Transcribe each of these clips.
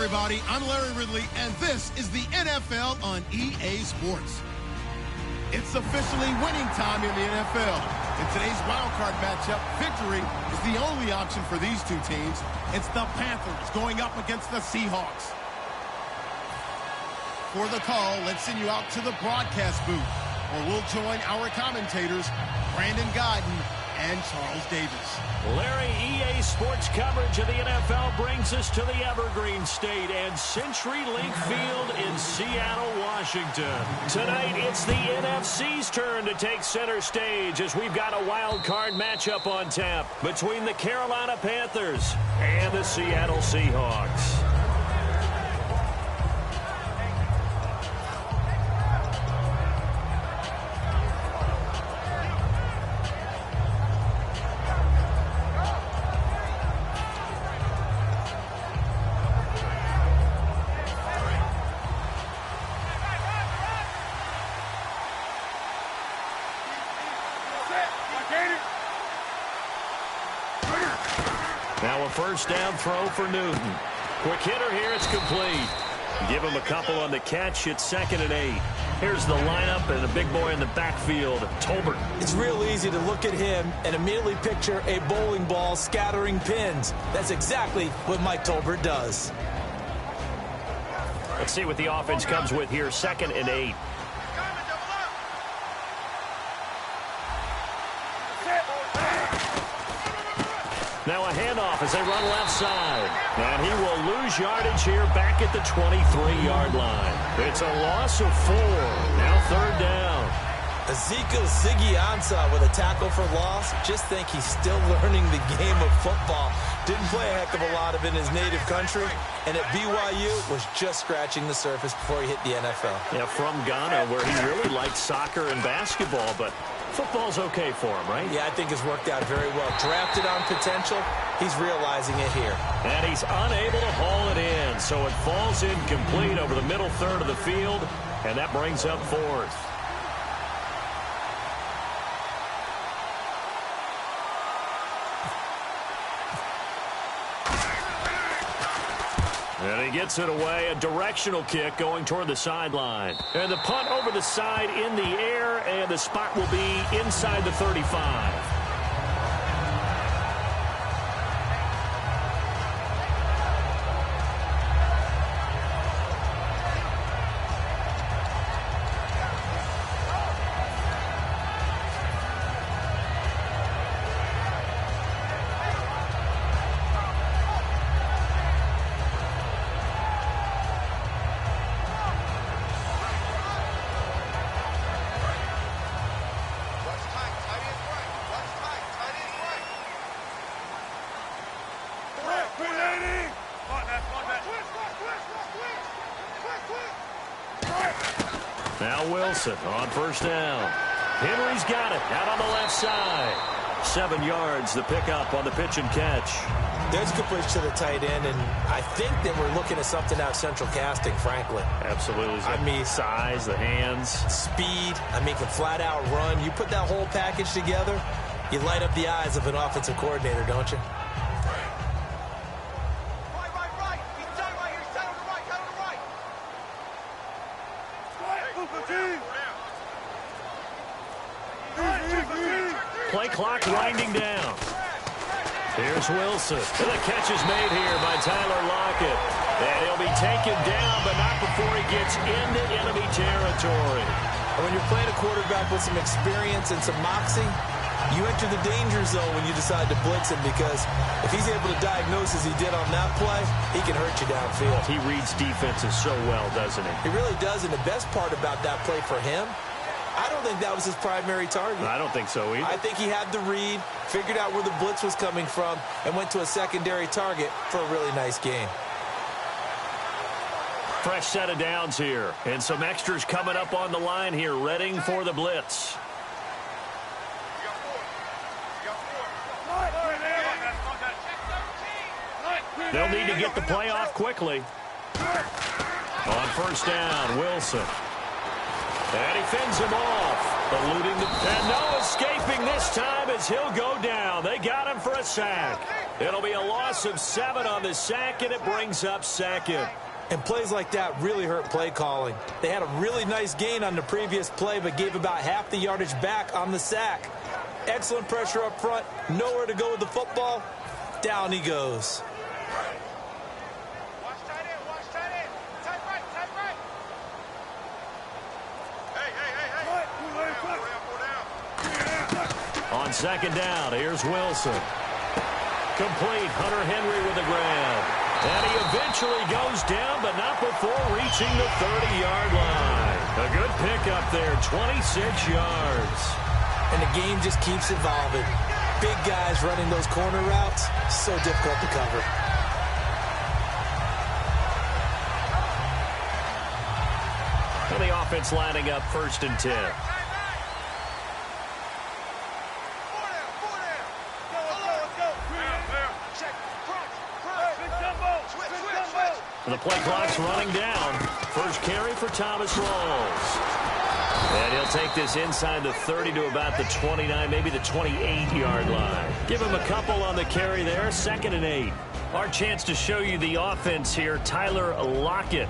everybody. I'm Larry Ridley, and this is the NFL on EA Sports. It's officially winning time in the NFL. In today's wildcard matchup, victory is the only option for these two teams. It's the Panthers going up against the Seahawks. For the call, let's send you out to the broadcast booth, where we'll join our commentators, Brandon Godden and Charles Davis. Larry, EA Sports coverage of the NFL brings us to the Evergreen State and CenturyLink Field in Seattle, Washington. Tonight, it's the NFC's turn to take center stage as we've got a wild card matchup on tap between the Carolina Panthers and the Seattle Seahawks. Now a first down throw for Newton. Quick hitter here, it's complete. Give him a couple on the catch, it's 2nd and 8. Here's the lineup and the big boy in the backfield, Tolbert. It's real easy to look at him and immediately picture a bowling ball scattering pins. That's exactly what Mike Tolbert does. Let's see what the offense comes with here, 2nd and 8. Now a handoff as they run left side. And he will lose yardage here back at the 23-yard line. It's a loss of 4. Now 3rd down. Ezekiel Ziggy Ansah with a tackle for loss. Just think he's still learning the game of football. Didn't play a heck of a lot of it in his native country. And at BYU was just scratching the surface before he hit the NFL. Yeah, from Ghana, where he really liked soccer and basketball, but football's okay for him, right? Yeah, I think it's worked out very well. Drafted on potential, he's realizing it here. And he's unable to haul it in, so it falls incomplete over the middle third of the field, and that brings up 4th. And he gets it away, a directional kick going toward the sideline. And the punt over the side in the air, and the spot will be inside the 35. Now Wilson on first down. Henry's got it out on the left side. 7 yards, the pickup on the pitch and catch. There's a good push to the tight end, and I think that we're looking at something out of central casting, frankly. Absolutely. I mean, size, the hands. Speed. I mean, can flat out run. You put that whole package together, you light up the eyes of an offensive coordinator, don't you? Play clock winding down. Here's Wilson. And the catch is made here by Tyler Lockett. And he'll be taken down, but not before he gets into enemy territory. And when you're playing a quarterback with some experience and some moxie, you enter the danger zone when you decide to blitz him, because if he's able to diagnose as he did on that play, he can hurt you downfield. He reads defenses so well, doesn't he? He really does, and the best part about that play for him, I don't think that was his primary target. I don't think so either. I think he had the read, figured out where the blitz was coming from, and went to a secondary target for a really nice game. Fresh set of downs here, and some extras coming up on the line here, readying for the blitz. They'll need to get the play off quickly. On first down, Wilson. And he fends him off, eluding the... And no escaping this time as he'll go down. They got him for a sack. It'll be a loss of 7 on the sack, and it brings up second. And plays like that really hurt play calling. They had a really nice gain on the previous play, but gave about half the yardage back on the sack. Excellent pressure up front. Nowhere to go with the football. Down he goes. Watch tight end. Watch tight end. Tight right. Tight right. Hey. Pull down. On second down, here's Wilson. Complete. Hunter Henry with the grab. And he eventually goes down, but not before reaching the 30-yard line. A good pickup there, 26 yards. And the game just keeps evolving. Big guys running those corner routes, so difficult to cover. And the offense lining up 1st and 10. The play clock's running down. First carry for Thomas Rawls. And he'll take this inside the 30 to about the 29, maybe the 28-yard line. Give him a couple on the carry there, 2nd and 8. Our chance to show you the offense here, Tyler Lockett.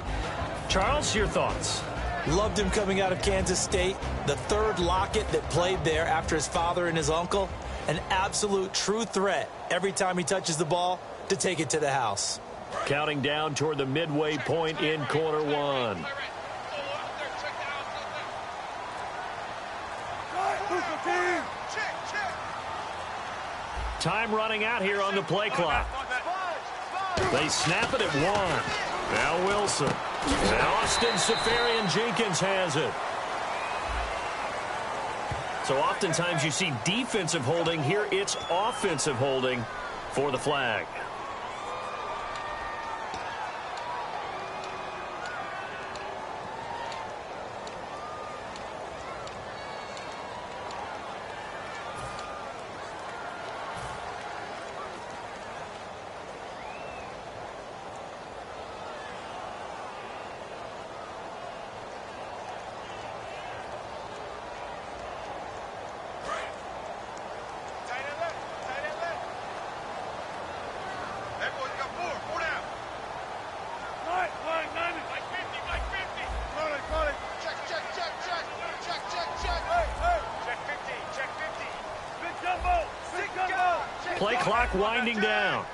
Charles, your thoughts? Loved him coming out of Kansas State. The 3rd Lockett that played there after his father and his uncle. An absolute true threat every time he touches the ball to take it to the house. Counting down toward the midway point in quarter 1. Time running out here on the play clock. They snap it at 1. Now Wilson. And Austin Seferian-Jenkins has it. So oftentimes you see defensive holding. Here it's offensive holding for the flag. Play clock winding down.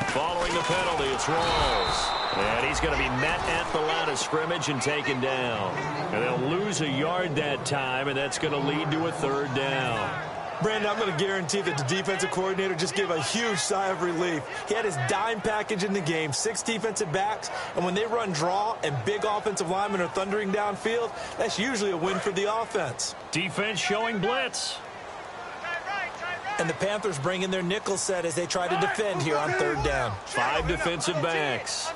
Following the penalty, it's Rawls. And he's going to be met at the line of scrimmage and taken down. And they'll lose a yard that time, and that's going to lead to a 3rd down. Brandon, I'm going to guarantee that the defensive coordinator just gave a huge sigh of relief. He had his dime package in the game, 6 defensive backs, and when they run draw and big offensive linemen are thundering downfield, that's usually a win for the offense. Defense showing blitz. And the Panthers bring in their nickel set as they try to defend here on 3rd down. 5 defensive backs.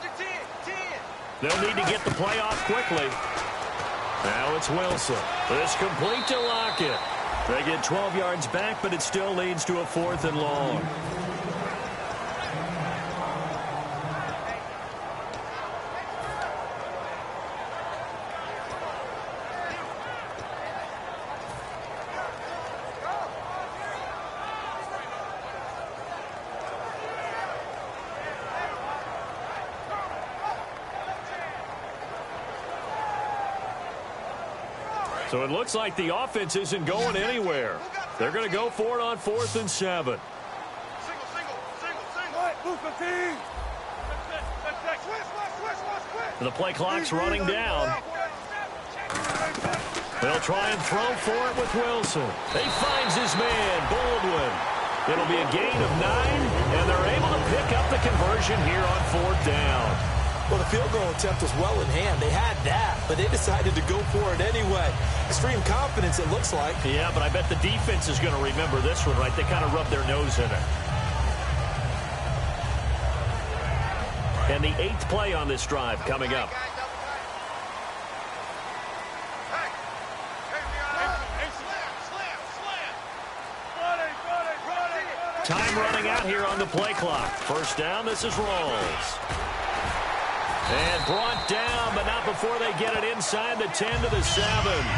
They'll need to get the play off quickly. Now it's Wilson. It's complete to Lockett. They get 12 yards back, but it still leads to a 4th and long. So it looks like the offense isn't going anywhere. They're going to go for it on 4th and 7. The play clock's running down. They'll try and throw for it with Wilson. He finds his man, Baldwin. It'll be a gain of 9, and they're able to pick up the conversion here on 4th down. Well, the field goal attempt was well in hand. They had that, but they decided to go for it anyway. Extreme confidence, it looks like. Yeah, but I bet the defense is going to remember this one, right? They kind of rubbed their nose in it. And the 8th play on this drive coming up. Time running out here on the play clock. 1st down, this is Rawls. And brought down, but not before they get it inside the 10 to the 7.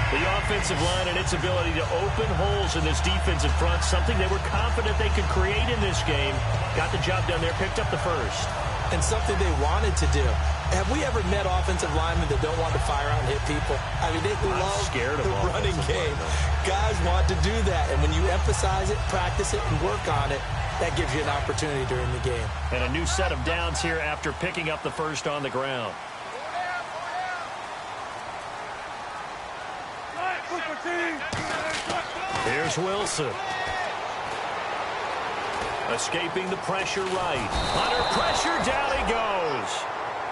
The offensive line and its ability to open holes in this defensive front, something they were confident they could create in this game. Got the job done there, picked up the first. And something they wanted to do. Have we ever met offensive linemen that don't want to fire out and hit people? I mean, they love the running game. Guys want to do that, and when you emphasize it, practice it, and work on it, that gives you an opportunity during the game. And a new set of downs here after picking up the first on the ground. Here's Wilson. Escaping the pressure right. Under pressure, down he goes.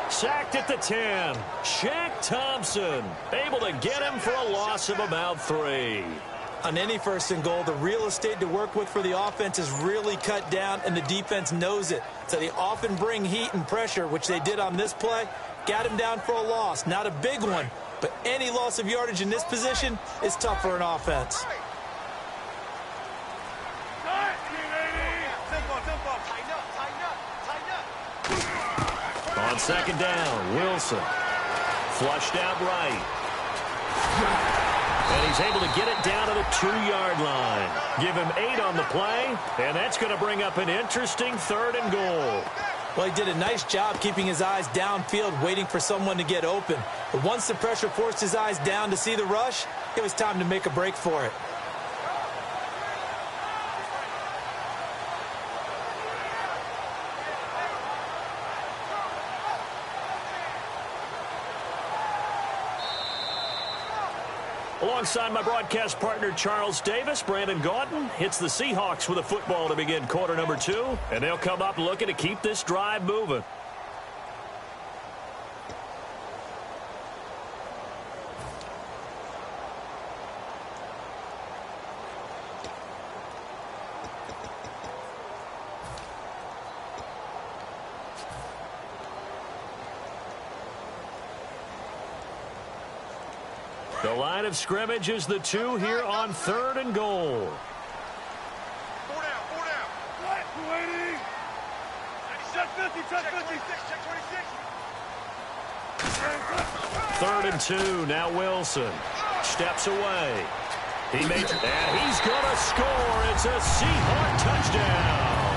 Sacked at the 10. Shaq Thompson able to get him for a loss of about 3. On any first and goal, the real estate to work with for the offense is really cut down, and the defense knows it. So they often bring heat and pressure, which they did on this play. Got him down for a loss. Not a big one, but any loss of yardage in this position is tough for an offense. On second down, Wilson. Flushed out right. And he's able to get it down to the 2-yard line. Give him 8 on the play, and that's going to bring up an interesting 3rd and goal. Well, he did a nice job keeping his eyes downfield, waiting for someone to get open. But once the pressure forced his eyes down to see the rush, it was time to make a break for it. Alongside my broadcast partner, Charles Davis, Brandon Gaudin hits the Seahawks with a football to begin quarter number 2, and they'll come up looking to keep this drive moving. The line of scrimmage is the 2 here on 3rd and goal. 4 down, 4 down. What? Waiting. Check 50, check 50. Check 26. 3rd and 2, now Wilson. Steps away. And he's going to score. It's a Seahawk touchdown.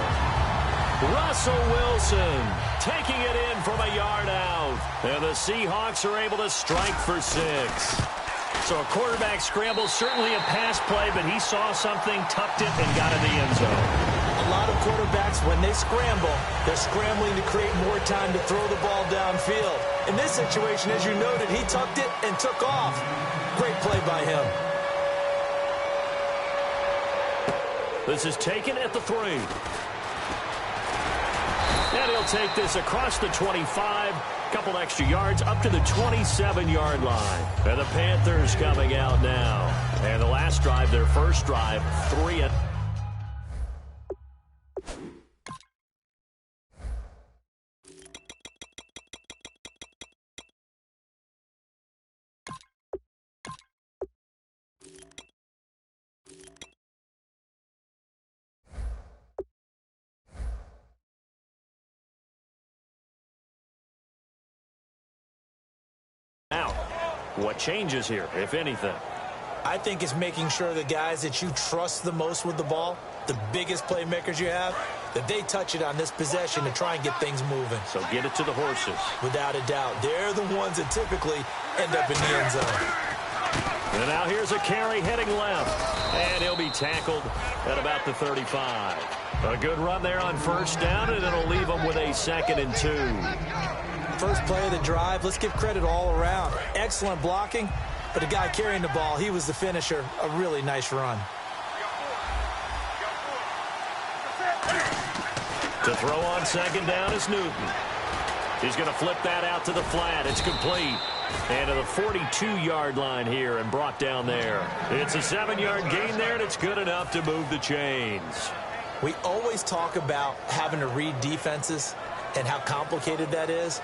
Russell Wilson taking it in from a yard out. And the Seahawks are able to strike for 6. So a quarterback scramble, certainly a pass play, but he saw something, tucked it, and got in the end zone. A lot of quarterbacks, when they scramble, they're scrambling to create more time to throw the ball downfield. In this situation, as you noted, he tucked it and took off. Great play by him. This is taken at the 3. And he'll take this across the 25. Couple extra yards up to the 27-yard line. And the Panthers coming out now. And the last drive, their first drive, 3. Now, what changes here, if anything? I think it's making sure the guys that you trust the most with the ball, the biggest playmakers you have, that they touch it on this possession to try and get things moving. So get it to the horses. Without a doubt. They're the ones that typically end up in the end zone. And now here's a carry heading left. And he'll be tackled at about the 35. A good run there on first down, and it'll leave him with a 2nd and 2. First play of the drive, let's give credit all around. Excellent blocking, but the guy carrying the ball, he was the finisher. A really nice run. To throw on second down is Newton. He's going to flip that out to the flat. It's complete. And to the 42-yard line here and brought down there. It's a 7-yard gain there, and it's good enough to move the chains. We always talk about having to read defenses and how complicated that is.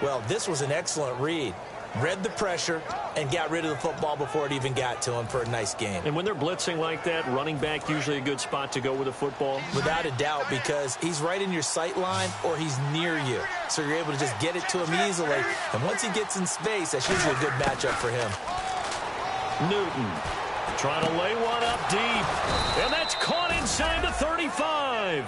Well, this was an excellent read. read the pressure, and got rid of the football before it even got to him for a nice game. And when they're blitzing like that, running back usually a good spot to go with a football? Without a doubt, because he's right in your sight line or he's near you. So you're able to just get it to him easily. And once he gets in space, that's usually a good matchup for him. Newton trying to lay one up deep. And that's caught inside the 35.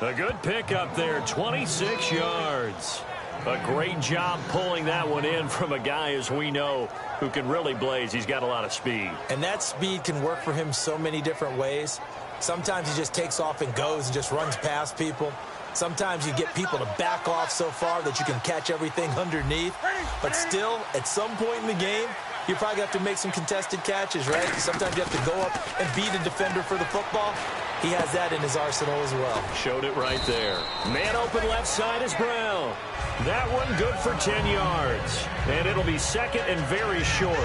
A good pickup there, 26 yards. A great job pulling that one in from a guy, as we know, who can really blaze. He's got a lot of speed. And that speed can work for him so many different ways. Sometimes he just takes off and goes and just runs past people. Sometimes you get people to back off so far that you can catch everything underneath. But still, at some point in the game, you probably have to make some contested catches, right? Sometimes you have to go up and beat a defender for the football. He has that in his arsenal as well. Showed it right there. Man open left side is Brown. That one good for 10 yards. And it'll be second and very short.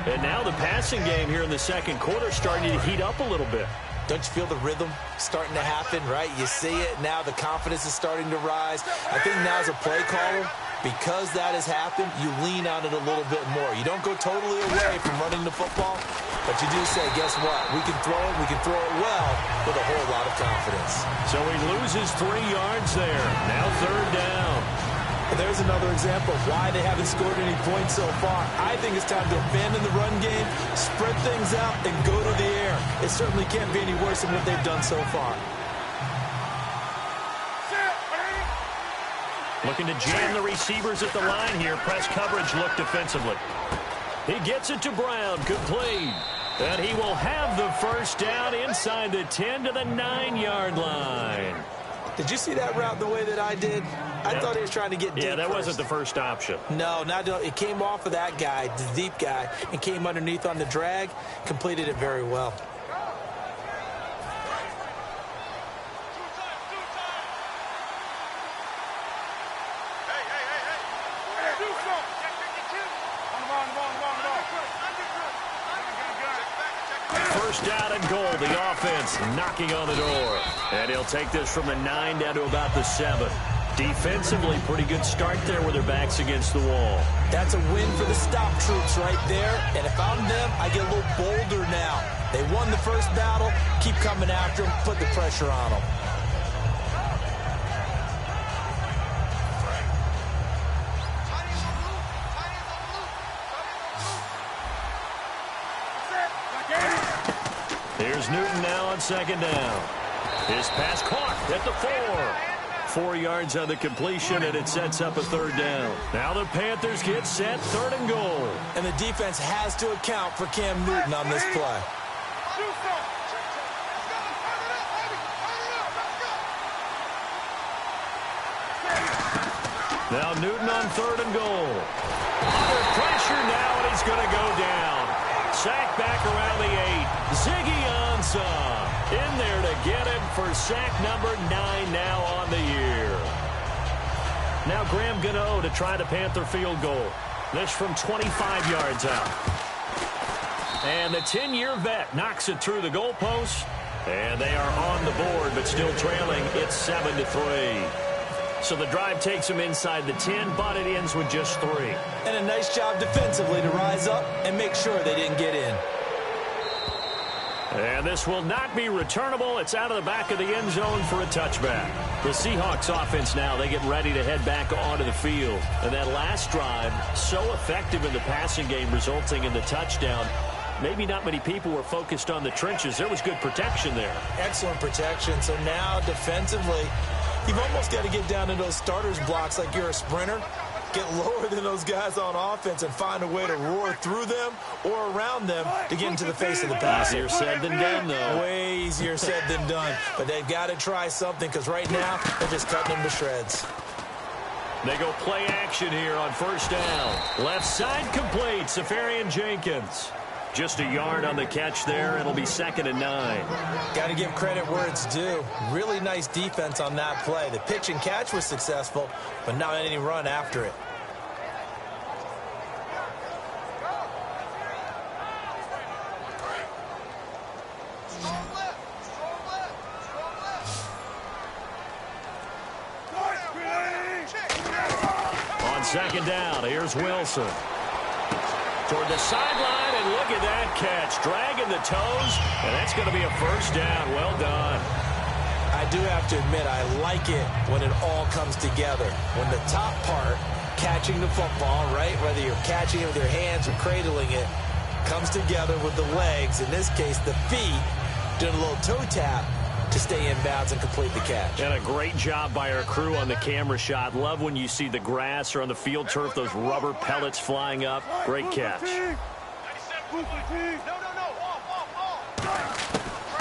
And now the passing game here in the second quarter starting to heat up a little bit. Don't you feel the rhythm starting to happen, right? You see it now. The confidence is starting to rise. I think now as a play caller, because that has happened, you lean on it a little bit more. You don't go totally away from running the football, but you do say, guess what? We can throw it well with a whole lot of confidence. So he loses 3 yards there. Now third down. There's another example of why they haven't scored any points so far. I think it's time to abandon the run game, spread things out, and go to the air. It certainly can't be any worse than what they've done so far. Looking to jam the receivers at the line here. Press coverage look defensively. He gets it to Brown. Complete. And he will have the first down inside the 10 to the 9-yard line. Did you see that route the way that I did? I thought he was trying to get deep. Yeah, that first. wasn't the first option. No, it came off of that guy, the deep guy, and came underneath on the drag. Completed it very well. First down and goal. The offense knocking on the door. And he'll take this from the 9 down to about the 7. Defensively, pretty good start there with their backs against the wall. That's a win for the stop troops right there. And if I'm them, I get a little bolder now. They won the first battle. Keep coming after them. Put the pressure on them. Here's Newton now on second down. His pass caught at the 4. 4 yards on the completion, and it sets up a third down. Now the Panthers get set, third and goal. And the defense has to account for Cam Newton on this play. Now Newton on third and goal. Under pressure now, and he's going to go down. Sack back around the 8. Ziggy Ansah in there to get him for sack number 9 now on the year. Now Graham Gano to try the Panther field goal. This from 25 yards out. And the 10-year vet knocks it through the goalpost. And they are on the board, but still trailing. It's 7-3. So the drive takes them inside the 10, but it ends with just 3. And a nice job defensively to rise up and make sure they didn't get in. And this will not be returnable. It's out of the back of the end zone for a touchback. The Seahawks offense now, they get ready to head back onto the field. And that last drive, so effective in the passing game, resulting in the touchdown. Maybe not many people were focused on the trenches. There was good protection there. Excellent protection. So now defensively, you've almost got to get down to those starters blocks like you're a sprinter. Get lower than those guys on offense and find a way to roar through them or around them to get into the face of the pass. Easier said than done, though. Way easier said than done. But they've got to try something because right now they're just cutting them to shreds. They go play action here on first down. Left side complete. Safarian Jenkins. Just a yard on the catch there. It'll be 2nd and 9. Got to give credit where it's due. Really nice defense on that play. The pitch and catch was successful, but not any run after it. On second down, here's Wilson. toward the sideline, and look at that catch. Dragging the toes, and that's going to be a first down. Well done. I do have to admit, I like it when it all comes together. When the top part, catching the football, right, whether you're catching it with your hands or cradling it, comes together with the legs, in this case the feet, doing a little toe tap to stay in bounds and complete the catch. And a great job by our crew on the camera shot. Love when you see the grass or on the field turf, those rubber pellets flying up. Great catch.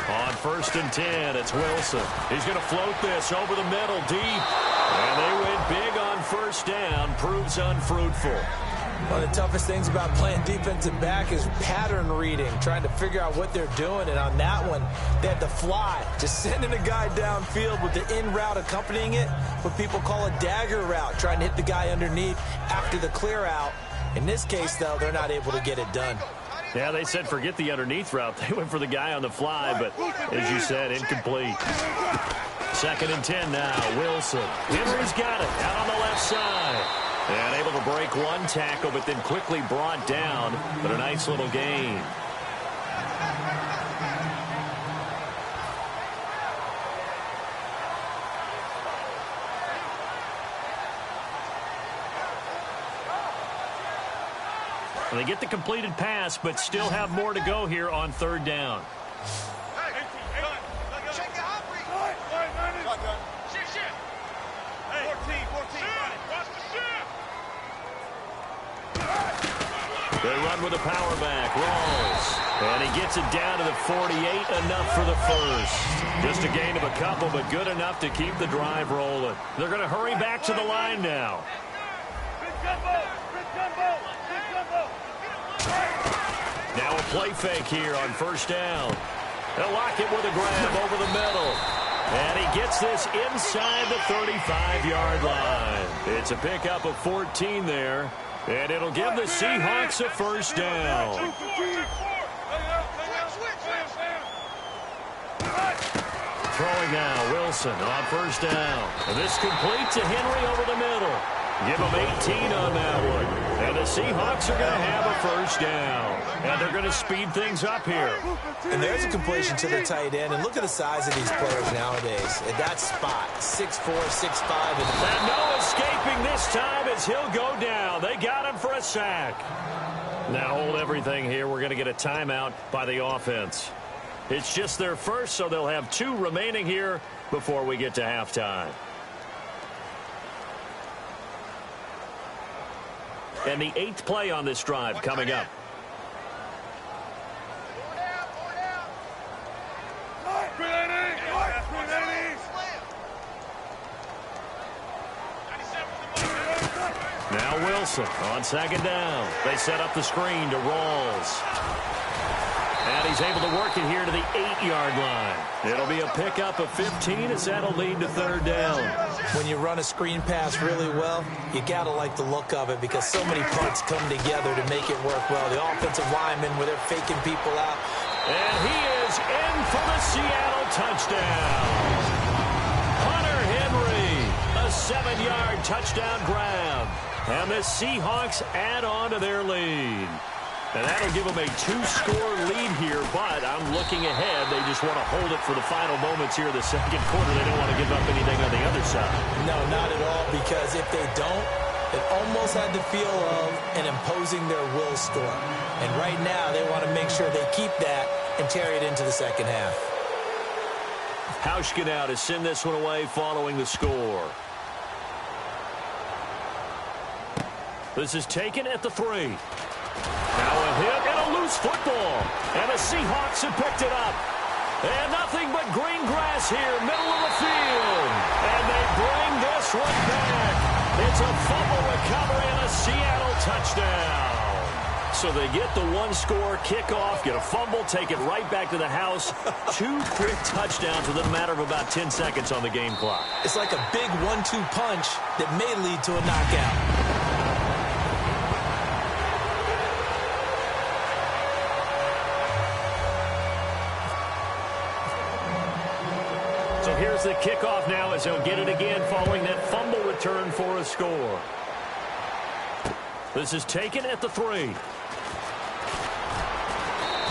On 1st and 10, it's Wilson. He's going to float this over the middle deep. And they went big on 1st down. Proves unfruitful. One of the toughest things about playing defensive back is pattern reading, trying to figure out what they're doing. And on that one, they had to fly, just sending a guy downfield with the in route accompanying it, what people call a dagger route, trying to hit the guy underneath after the clear out. In this case, though, they're not able to get it done. Yeah, they said forget the underneath route. They went for the guy on the fly, but as you said, incomplete. 2nd and 10 now, Wilson. Henry's got it out on the left side. And able to break one tackle, but then quickly brought down. But a nice little gain. And they get the completed pass, but still have more to go here on 3rd down. They run with a power back. Rolls. And he gets it down to the 48. Enough for the first. Just a gain of a couple, but good enough to keep the drive rolling. They're going to hurry back to the line now. Now a play fake here on 1st down. They'll lock it with a grab over the middle. And he gets this inside the 35-yard line. It's a pickup of 14 there. And it'll give the Seahawks a 1st down. Throwing now, Wilson on 1st down. And this complete to Henry over the middle. Give him 18 on that one. And the Seahawks are going to have a 1st down. And they're going to speed things up here. And there's a completion to the tight end. And look at the size of these players nowadays. At that spot, 6'4", 6'5". And no escaping this time as he'll go down. They got him for a sack. Now hold everything here. We're going to get a timeout by the offense. It's just their first, so they'll have 2 remaining here before we get to halftime. And the 8th play on this drive coming up. Now Wilson on 2nd down. They set up the screen to Rawls. And he's able to work it here to the 8-yard line. It'll be a pickup of 15 as that'll lead to 3rd down. When you run a screen pass really well, you got to like the look of it because so many parts come together to make it work well. The offensive linemen where they're faking people out. And he is in for the Seattle touchdown. Hunter Henry, a 7-yard touchdown grab. And the Seahawks add on to their lead. And that'll give them a 2-score lead here, but I'm looking ahead. They just want to hold it for the final moments here of the 2nd quarter. They don't want to give up anything on the other side. No, not at all, because if they don't, it almost had the feel of an imposing their will storm. And right now, they want to make sure they keep that and carry it into the 2nd half. Hauschka now to send this one away following the score. This is taken at the 3. Now a hit and a loose football. And the Seahawks have picked it up. And nothing but green grass here, middle of the field. And they bring this one back. It's a fumble recovery and a Seattle touchdown. So they get the 1-score kickoff, get a fumble, take it right back to the house. 2 quick touchdowns within a matter of about 10 seconds on the game clock. It's like a big 1-2 punch that may lead to a knockout. So here's the kickoff now as they'll get it again following that fumble return for a score. This is taken at the 3.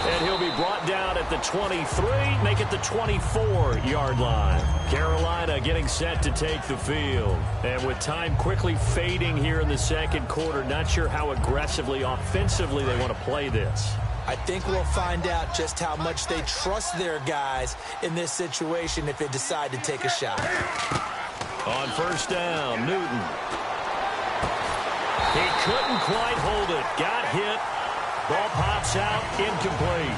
And he'll be brought down at the 23, make it the 24-yard line. Carolina getting set to take the field. And with time quickly fading here in the second quarter, not sure how aggressively, offensively they want to play this. I think we'll find out just how much they trust their guys in this situation if they decide to take a shot. On first down, Newton. He couldn't quite hold it. Got hit. Ball pops out, incomplete.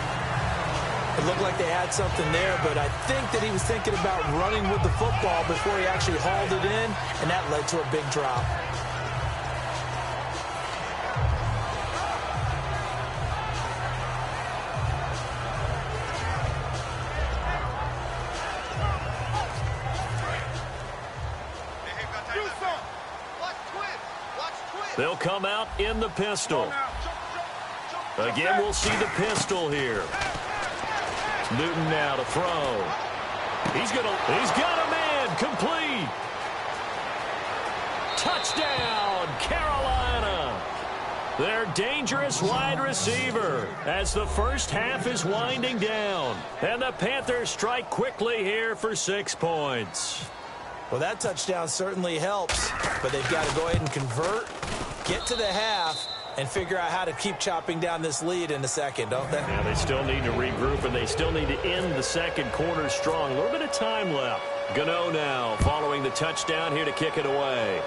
It looked like they had something there, but I think that he was thinking about running with the football before he actually hauled it in, and that led to a big drop. They'll come out in the pistol. Again, we'll see the pistol here. Newton now to throw. He's got a man, complete. Touchdown, Carolina. Their dangerous wide receiver as the first half is winding down. And the Panthers strike quickly here for 6 points. Well, that touchdown certainly helps, but they've got to go ahead and convert, get to the half, and figure out how to keep chopping down this lead in the second, don't they? Yeah, they still need to regroup, and they still need to end the second quarter strong. A little bit of time left. Gano now following the touchdown here to kick it away.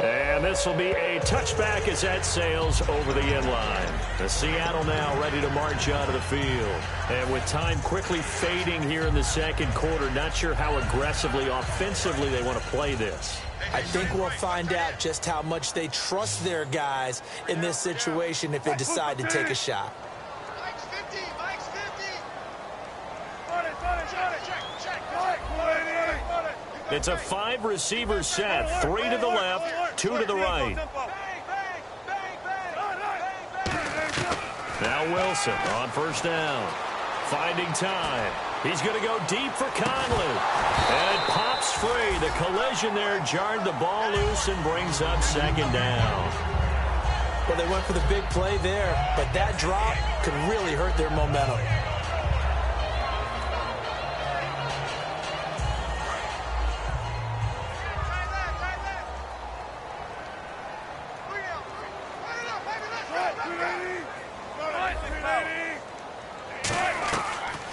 And this will be a touchback as that sails over the end line. The Seattle now ready to march out of the field. And with time quickly fading here in the second quarter, not sure how aggressively, offensively they want to play this. I think we'll find out just how much they trust their guys in this situation if they decide to take a shot. Mike's 50, Mike's 50. It's a 5-receiver set, 3 to the left, 2 to the right. Now Wilson on first down. Finding time. He's going to go deep for Conley. And it pops free. The collision there jarred the ball loose and brings up second down. Well, they went for the big play there, but that drop could really hurt their momentum.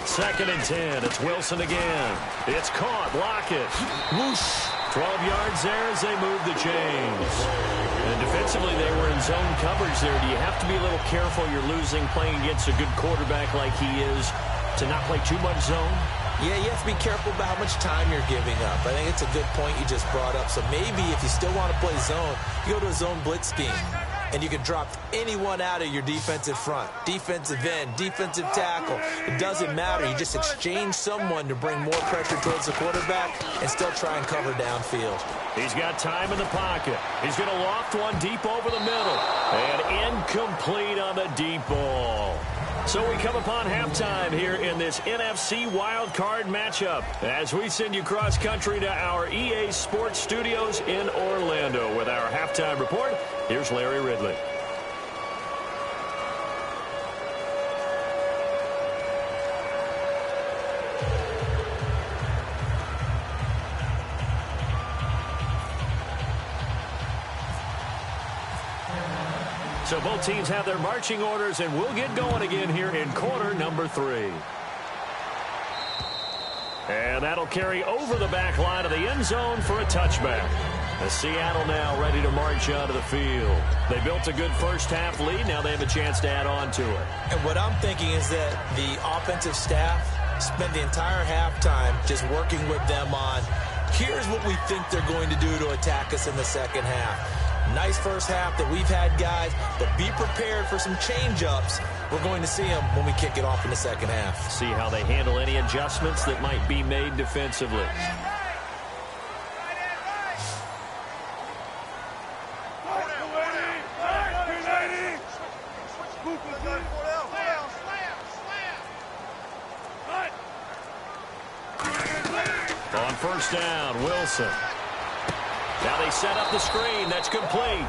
Second and 10. It's Wilson again. It's caught. Lockett. Whoosh. 12 yards there as they move the chains. And defensively, they were in zone coverage there. Do you have to be a little careful? You're losing playing against a good quarterback like he is to not play too much zone? Yeah, you have to be careful about how much time you're giving up. I think it's a good point you just brought up. So maybe if you still want to play zone, you go to a zone blitz scheme. And you can drop anyone out of your defensive front, defensive end, defensive tackle. It doesn't matter. You just exchange someone to bring more pressure towards the quarterback and still try and cover downfield. He's got time in the pocket. He's going to loft one deep over the middle. And incomplete on the deep ball. So we come upon halftime here in this NFC wildcard matchup as we send you cross-country to our EA Sports Studios in Orlando with our halftime report. Here's Larry Ridley. So both teams have their marching orders, and we'll get going again here in quarter number 3. And that'll carry over the back line of the end zone for a touchback. The Seattle now ready to march out of the field. They built a good first half lead. Now they have a chance to add on to it. And what I'm thinking is that the offensive staff spent the entire halftime just working with them on, here's what we think they're going to do to attack us in the second half. Nice first half that we've had, guys, but be prepared for some change-ups. We're going to see them when we kick it off in the second half. See how they handle any adjustments that might be made defensively. On first down, Wilson. Now they set up the screen. That's complete.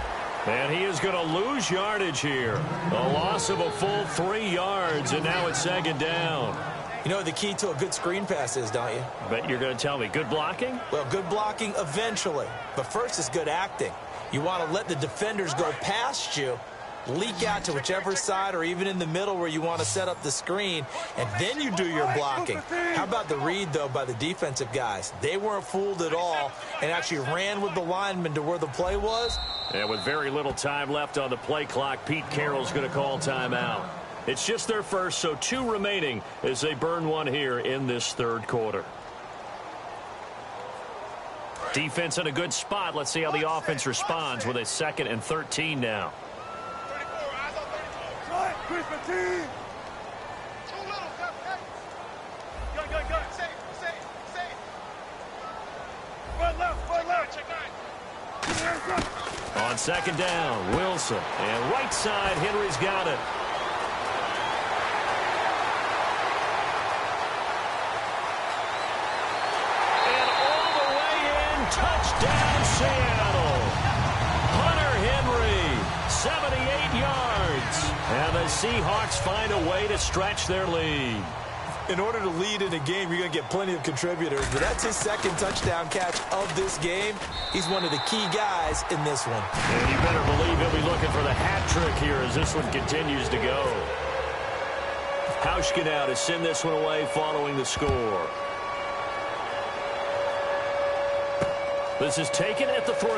And he is going to lose yardage here. A loss of a full 3 yards, and now it's second down. You know what the key to a good screen pass is, don't you? Bet you're going to tell me. Good blocking? Well, good blocking eventually. But first is good acting. You want to let the defenders go past you, leak out to whichever side or even in the middle where you want to set up the screen, and then you do your blocking. How about the read, though, by the defensive guys? They weren't fooled at all and actually ran with the lineman to where the play was. And with very little time left on the play clock, Pete Carroll's going to call timeout. It's just their first, so 2 remaining as they burn one here in this third quarter. Defense in a good spot. Let's see how the offense responds with a 2nd and 13 now. 34, eyes on 34. Quick, 15. Too little, Gun. Safe. Run left. Check 9. On 2nd down, Wilson. And right side, Henry's got it. Touchdown, Seattle. Hunter Henry, 78 yards. And the Seahawks find a way to stretch their lead. In order to lead in a game, you're going to get plenty of contributors, but that's his 2nd touchdown catch of this game. He's one of the key guys in this one. And you better believe he'll be looking for the hat trick here as this one continues to go. Hauschka now to send this one away following the score. This is taken at the 3.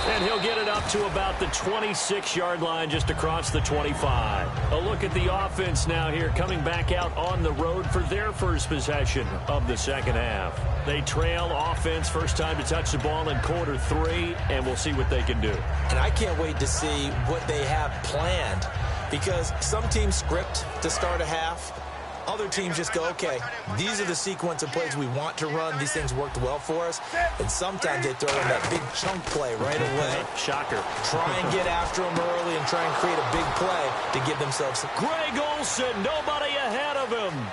And he'll get it up to about the 26-yard line just across the 25. A look at the offense now here coming back out on the road for their first possession of the second half. They trail offense first time to touch the ball in quarter 3, and we'll see what they can do. And I can't wait to see what they have planned because some teams script to start a half. Other teams just go, okay, these are the sequence of plays we want to run. These things worked well for us. And sometimes they throw in that big chunk play right away. Shocker. Try and get after them early and try and create a big play to give themselves some. Greg Olsen, nobody ahead of him.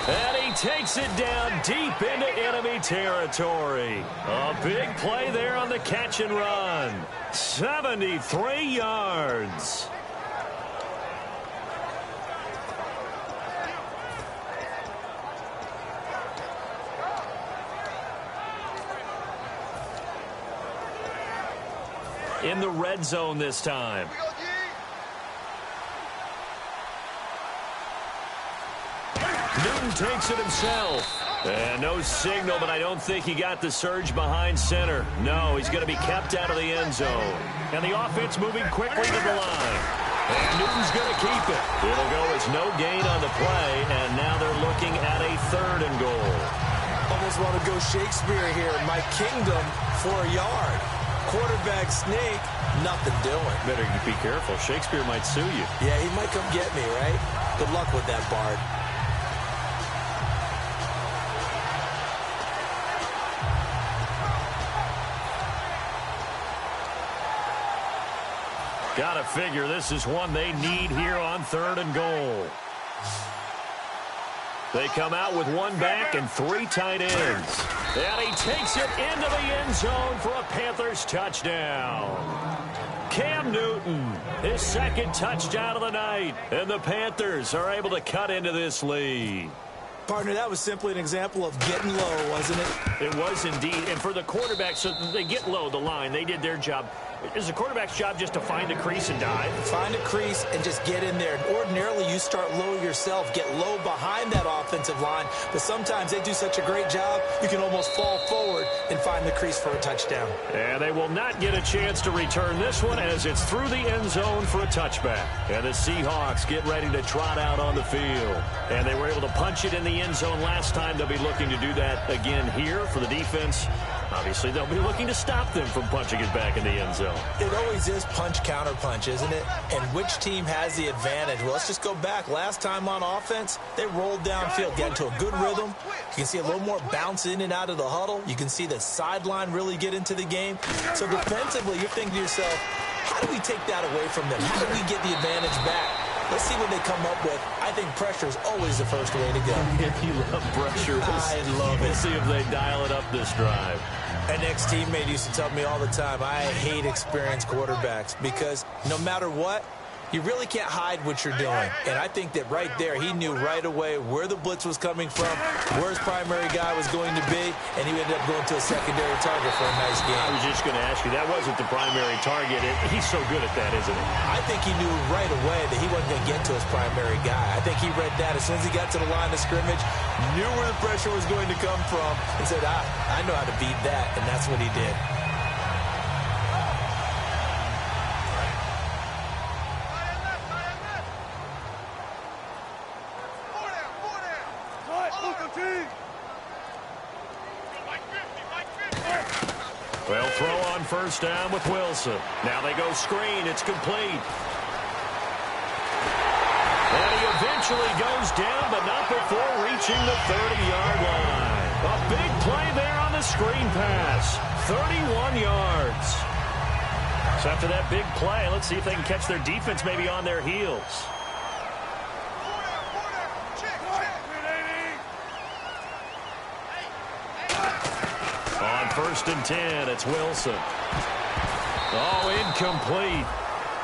And he takes it down deep into enemy territory. A big play there on the catch and run. 73 yards. In the red zone this time. Newton takes it himself. And no signal, but I don't think he got the surge behind center. No, he's going to be kept out of the end zone. And the offense moving quickly to the line. And Newton's going to keep it. It'll go as no gain on the play, and now they're looking at a 3rd and goal. Almost want to go Shakespeare here. My kingdom for a yard. Quarterback sneak, nothing doing. Better be careful. Shakespeare might sue you. Yeah, he might come get me, right? Good luck with that, Bard. Gotta figure this is one they need here on 3rd and goal. They come out with 1 back and 3 tight ends. And he takes it into the end zone for a Panthers touchdown. Cam Newton, his 2nd touchdown of the night. And the Panthers are able to cut into this lead. Partner, that was simply an example of getting low, wasn't it? It was indeed. And for the quarterback, so they get low the line. They did their job. Is the quarterback's job just to find a crease and dive? Find a crease and just get in there. Ordinarily, you start low yourself, get low behind that offensive line. But sometimes they do such a great job, you can almost fall forward and find the crease for a touchdown. And they will not get a chance to return this one as it's through the end zone for a touchback. And the Seahawks get ready to trot out on the field. And they were able to punch it in the end zone last time. They'll be looking to do that again here for the defense. Obviously, they'll be looking to stop them from punching it back in the end zone. It always is punch-counter-punch, isn't it? And which team has the advantage? Well, let's just go back. Last time on offense, they rolled downfield, got into a good rhythm. You can see a little more bounce in and out of the huddle. You can see the sideline really get into the game. So defensively, you're thinking to yourself, how do we take that away from them? How do we get the advantage back? Let's see what they come up with. I think pressure is always the first way to go. If you love pressure, I love it. We'll see if they dial it up this drive. An ex-teammate used to tell me all the time, I hate experienced quarterbacks because no matter what, you really can't hide what you're doing. And I think that right there, he knew right away where the blitz was coming from, where his primary guy was going to be, and he ended up going to a secondary target for a nice game. I was just going to ask you, that wasn't the primary target. He's so good at that, isn't he? I think he knew right away that he wasn't going to get to his primary guy. I think he read that as soon as he got to the line of scrimmage, knew where the pressure was going to come from, and said, I know how to beat that, and that's what he did. Well, throw on first down with Wilson. Now they go screen. It's complete. And he eventually goes down, but not before reaching the 30-yard line. A big play there on the screen pass. 31 yards. So after that big play, let's see if they can catch their defense maybe on their heels. On first and 10, it's Wilson. Oh, incomplete.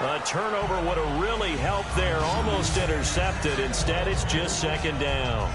A turnover would have really helped there. Almost intercepted. Instead, it's just second down.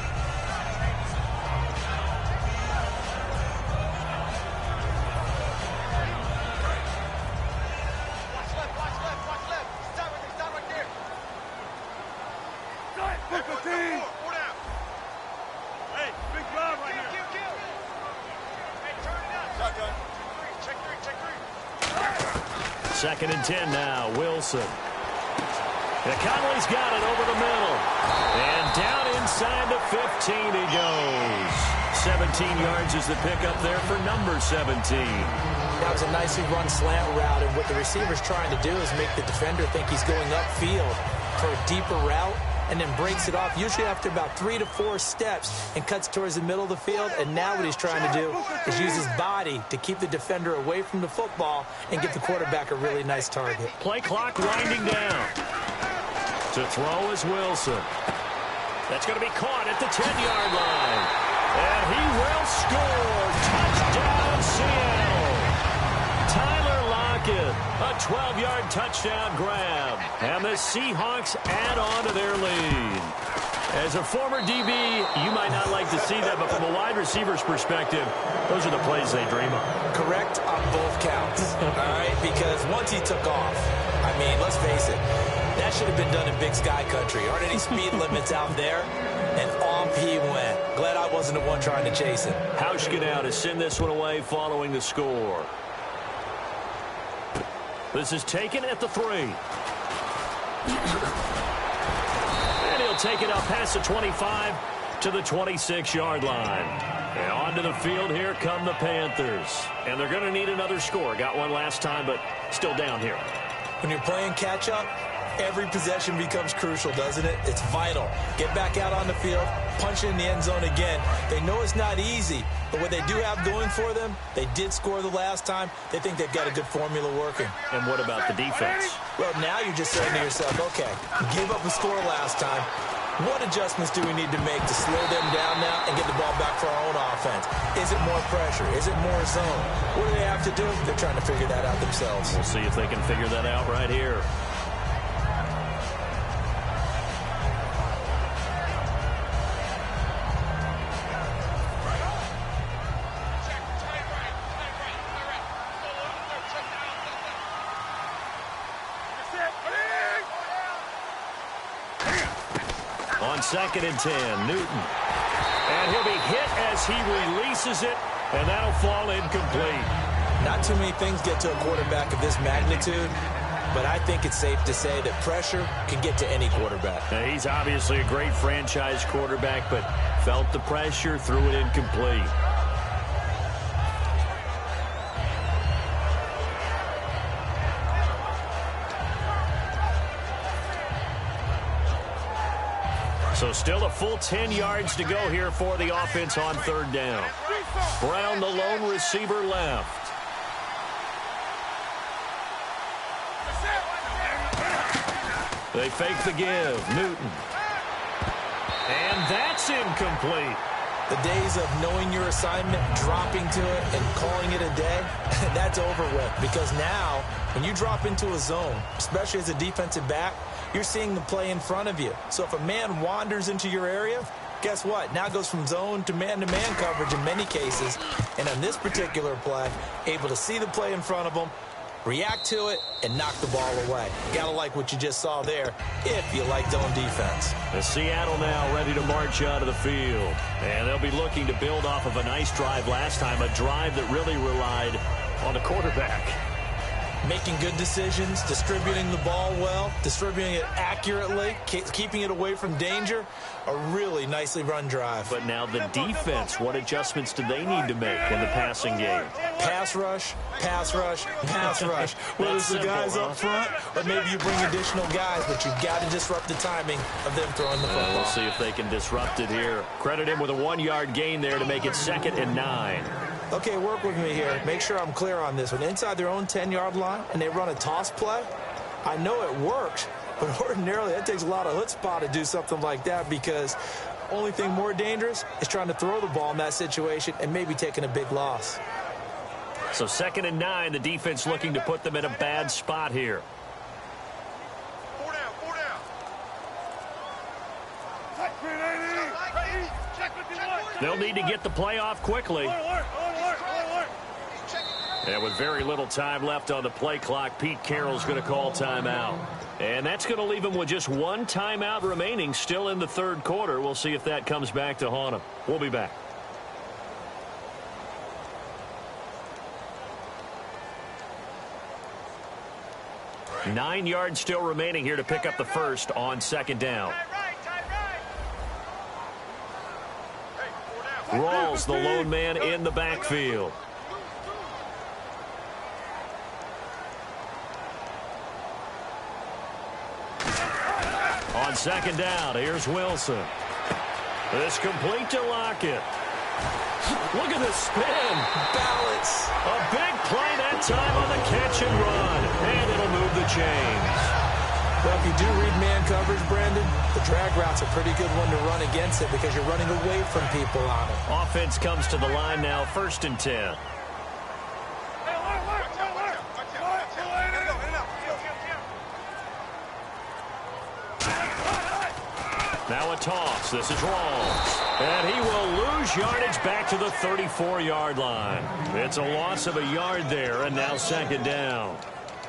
Second and 10 now, Wilson. And Conley's got it over the middle. And down inside the 15 he goes. 17 yards is the pickup there for number 17. That was a nicely run slant route, and what the receiver's trying to do is make the defender think he's going upfield for a deeper route, and then breaks it off, usually after about 3 to 4 steps, and cuts towards the middle of the field. And now what he's trying to do is use his body to keep the defender away from the football and give the quarterback a really nice target. Play clock winding down. To throw is Wilson. That's going to be caught at the 10-yard line. And he will score. Touchdown, Seattle. Tyler Lockett, a 12-yard touchdown grab. And the Seahawks add on to their lead. As a former DB, you might not like to see that, but from a wide receiver's perspective, those are the plays they dream of. Correct on both counts, all right? Because once he took off, I mean, let's face it, that should have been done in Big Sky Country. Aren't any speed limits out there? And off he went. Glad I wasn't the one trying to chase him. Hauschka now to send this one away following the score. This is taken at the 3. And he'll take it up past the 25 to the 26-yard line. And onto the field, here come the Panthers. And they're going to need another score. Got one last time, but still down here. When you're playing catch-up, every possession becomes crucial, doesn't it? It's vital. Get back out on the field, punch it in the end zone again. They know it's not easy, but what they do have going for them, they did score the last time. They think they've got a good formula working. And what about the defense? Well, now you're just saying to yourself, okay, gave up a score last time. What adjustments do we need to make to slow them down now and get the ball back for our own offense? Is it more pressure? Is it more zone? What do they have to do? They're trying to figure that out themselves. We'll see if they can figure that out right here. On second and 10, Newton. And he'll be hit as he releases it, and that'll fall incomplete. Not too many things get to a quarterback of this magnitude, but I think it's safe to say that pressure can get to any quarterback. Now, he's obviously a great franchise quarterback, but felt the pressure, threw it incomplete. So still a full 10 yards to go here for the offense on third down. Brown, the lone receiver, left. They fake the give. Newton. And that's incomplete. The days of knowing your assignment, dropping to it, and calling it a day, that's over with. Because now, when you drop into a zone, especially as a defensive back, you're seeing the play in front of you. So if a man wanders into your area, guess what? Now it goes from zone to man-to-man coverage in many cases. And on this particular play, able to see the play in front of them, react to it, and knock the ball away. Gotta like what you just saw there if you like zone defense. The Seattle now ready to march out of the field. And they'll be looking to build off of a nice drive last time, a drive that really relied on the quarterback. Making good decisions, distributing the ball well, distributing it accurately, keeping it away from danger. A really nicely run drive. But now the defense, what adjustments do they need to make in the passing game? Pass rush, pass rush, pass rush. Whether it's the guys up front or maybe you bring additional guys, but you've got to disrupt the timing of them throwing the football. We'll see if they can disrupt it here. Credit him with a 1-yard gain there to make it 2nd and 9. Okay, work with me here. Make sure I'm clear on this. When inside their own 10-yard line and they run a toss play, I know it works, but ordinarily that takes a lot of chutzpah to do something like that because only thing more dangerous is trying to throw the ball in that situation and maybe taking a big loss. So 2nd and 9, the defense looking to put them in a bad spot here. 4 down, 4 down. They'll need to get the play off quickly. And with very little time left on the play clock, Pete Carroll's going to call timeout. And that's going to leave him with just 1 timeout remaining still in the 3rd quarter. We'll see if that comes back to haunt him. We'll be back. Nine yards still remaining here to pick up the first on 2nd down. Rawls, the lone man in the backfield. On 2nd down, here's Wilson. This complete to Lockett. Look at the spin. Balance. A big play that time on the catch and run. And it'll move the chains. Well, if you do read man coverage, Brandon, the drag route's a pretty good one to run against it because you're running away from people on it. Offense comes to the line now, 1st and 10. Now a toss. This is Rawls. And he will lose yardage back to the 34-yard line. It's a loss of a yard there, and now 2nd down.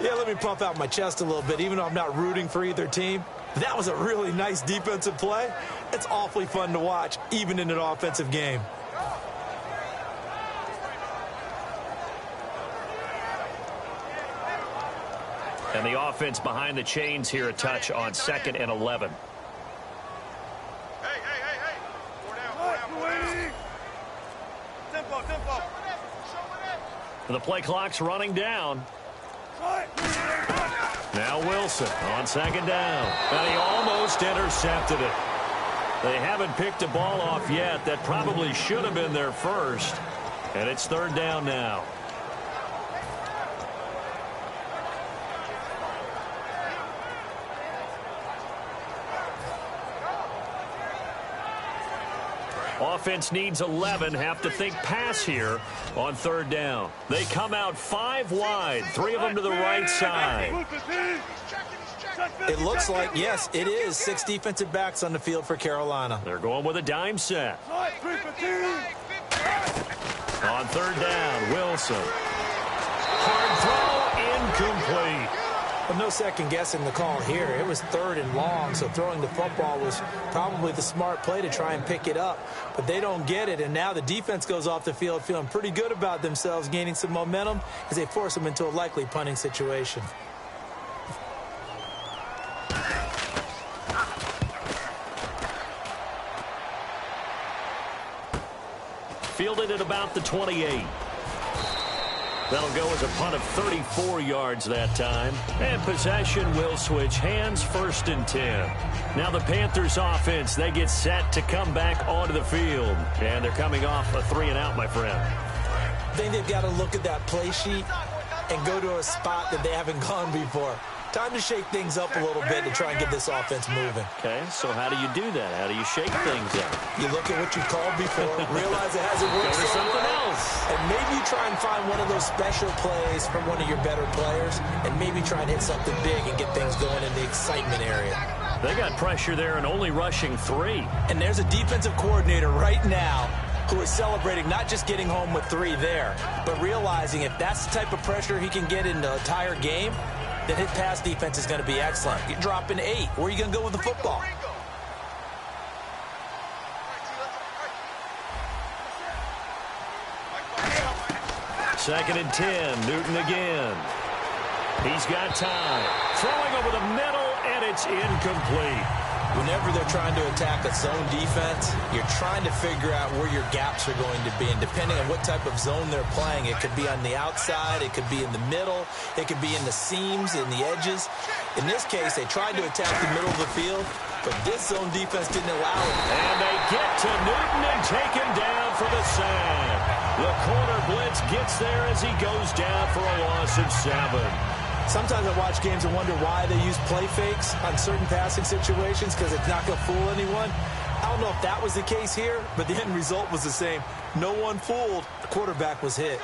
Yeah, let me puff out my chest a little bit, even though I'm not rooting for either team. That was a really nice defensive play. It's awfully fun to watch, even in an offensive game. And the offense behind the chains here a touch on 2nd and 11. The play clock's running down. Now Wilson on 2nd down. And he almost intercepted it. They haven't picked a ball off yet. That probably should have been their first. And it's 3rd down now. Offense needs 11. Have to think pass here on 3rd down. They come out 5 wide. 3 of them to the right side. It looks like, yes, it is 6 defensive backs on the field for Carolina. They're going with a dime set. On 3rd down, Wilson. Hard throw, incomplete. But no second guessing the call here. It was 3rd and long, so throwing the football was probably the smart play to try and pick it up. But they don't get it, and now the defense goes off the field feeling pretty good about themselves, gaining some momentum as they force them into a likely punting situation. Fielded at about the 28. That'll go as a punt of 34 yards that time. And possession will switch hands, 1st and 10. Now the Panthers offense, they get set to come back onto the field. And they're coming off a 3 and out, my friend. I think they've got to look at that play sheet and go to a spot that they haven't gone before. Time to shake things up a little bit to try and get this offense moving. Okay, so how do you do that? How do you shake things up? You look at what you called before, realize it hasn't worked Go to something else. and maybe you try and find one of those special plays from one of your better players, and maybe try and hit something big and get things going in the excitement area. They got pressure there and only rushing 3. And there's a defensive coordinator right now who is celebrating not just getting home with 3 there, but realizing if that's the type of pressure he can get in the entire game, then his pass defense is going to be excellent. You're dropping 8. Where are you going to go with the football? Second and 10. Newton again. He's got time. Throwing over the middle, and it's incomplete. Whenever they're trying to attack a zone defense, you're trying to figure out where your gaps are going to be. And depending on what type of zone they're playing, it could be on the outside, it could be in the middle, it could be in the seams, in the edges. In this case, they tried to attack the middle of the field, but this zone defense didn't allow it. And they get to Newton and take him down for the sack. The corner blitz gets there as he goes down for a loss of 7. Sometimes I watch games and wonder why they use play fakes on certain passing situations because it's not going to fool anyone. I don't know if that was the case here, but the end result was the same. No one fooled. The quarterback was hit.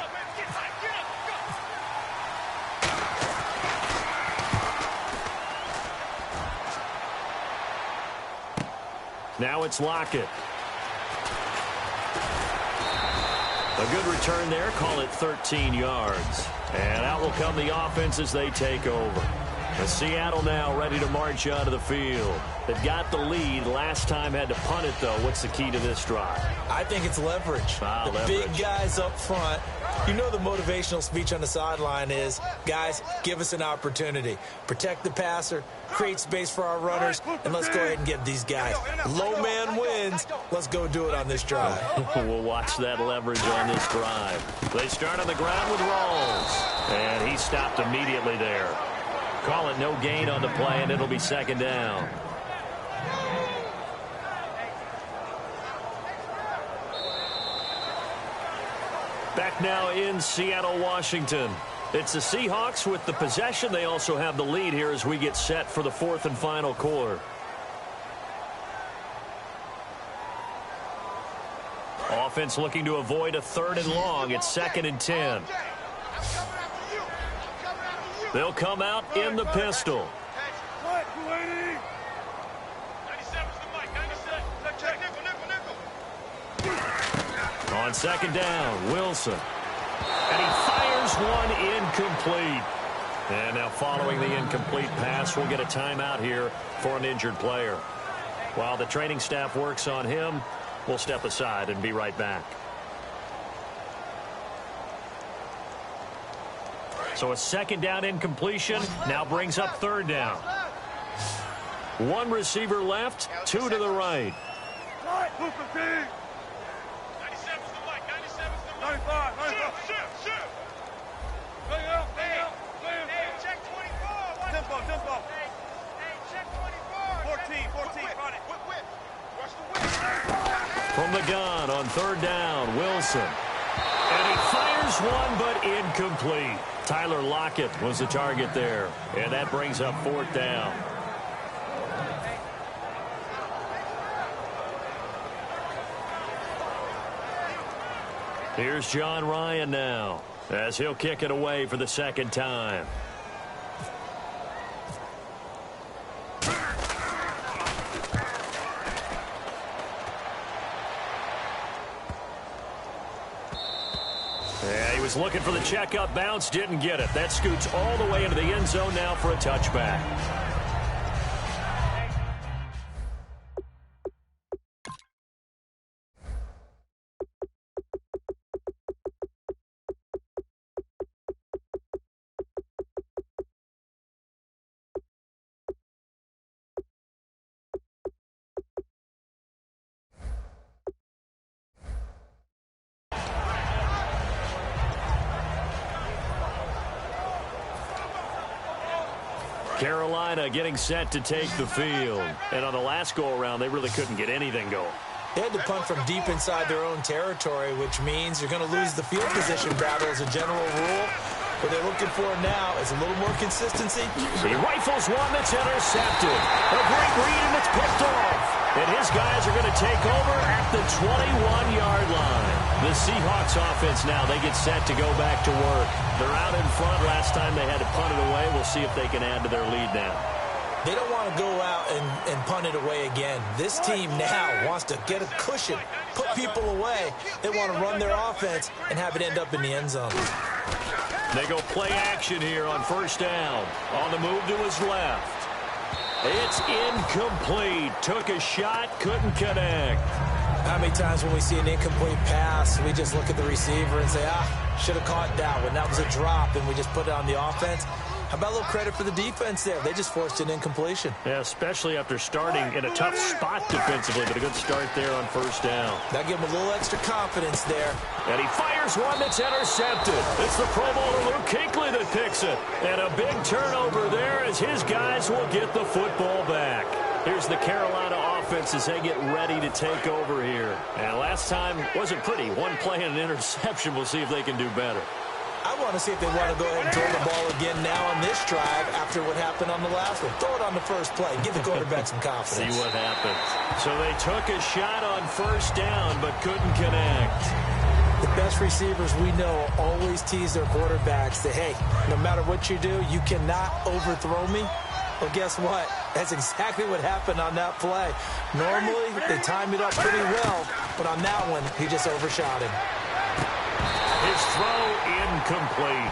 Now it's Lockett. A good return there. Call it 13 yards. And out will come the offense as they take over. And Seattle now ready to march onto the field. They've got the lead. Last time had to punt it, though. What's the key to this drive? I think it's leverage. The leverage. Big guys up front. You know the motivational speech on the sideline is, guys, give us an opportunity. Protect the passer, create space for our runners, and let's go ahead and get these guys. Low man wins. Let's go do it on this drive. We'll watch that leverage on this drive. They start on the ground with Rawls. And he stopped immediately there. Call it no gain on the play, and it'll be second down. Back now in Seattle, Washington. It's the Seahawks with the possession. They also have the lead here as we get set for the 4th and final quarter. Offense looking to avoid a 3rd and long. It's 2nd and 10. They'll come out in the pistol. On 2nd down, Wilson. And he fires one incomplete. And now following the incomplete pass, we'll get a timeout here for an injured player. While the training staff works on him, we'll step aside and be right back. So a 2nd down incompletion now brings up 3rd down. 1 receiver left, 2 to the right. 14, run it. From the gun on 3rd down, Wilson. And he fires one, but incomplete. Tyler Lockett was the target there. And that brings up 4th down. Here's John Ryan now, as he'll kick it away for the 2nd time. Yeah, he was looking for the checkup bounce, didn't get it. That scoots all the way into the end zone now for a touchback. Carolina getting set to take the field. And on the last go-around, they really couldn't get anything going. They had to punt from deep inside their own territory, which means you're going to lose the field position battle as a general rule. What they're looking for now is a little more consistency. He rifles one that's intercepted. A great read, and it's picked off. And his guys are going to take over at the 21-yard line. The Seahawks offense now, they get set to go back to work. They're out in front. Last time they had to punt it away. We'll see if they can add to their lead now. They don't want to go out and punt it away again. This team now wants to get a cushion, put people away. They want to run their offense and have it end up in the end zone. They go play action here on first down. On the move to his left. It's incomplete. Took a shot, couldn't connect. How many times when we see an incomplete pass, we just look at the receiver and say, should have caught that one. That was a drop, and we just put it on the offense. How about a little credit for the defense there? They just forced an incompletion. Yeah, especially after starting in a tough spot defensively, but a good start there on first down. That gave him a little extra confidence there. And he fires one that's intercepted. It's the Pro Bowler Luke Kuechly that picks it. And a big turnover there as his guys will get the football back. Here's the Carolina offense as they get ready to take over here. And last time wasn't pretty. One play and an interception. We'll see if they can do better. I want to see if they want to go ahead and throw the ball again now on this drive after what happened on the last one. Throw it on the first play. Give the quarterback some confidence. See what happens. So they took a shot on first down but couldn't connect. The best receivers we know always tease their quarterbacks that, hey, no matter what you do, you cannot overthrow me. Well, guess what? That's exactly what happened on that play. Normally, they time it up pretty well, but on that one, he just overshot him. His throw incomplete.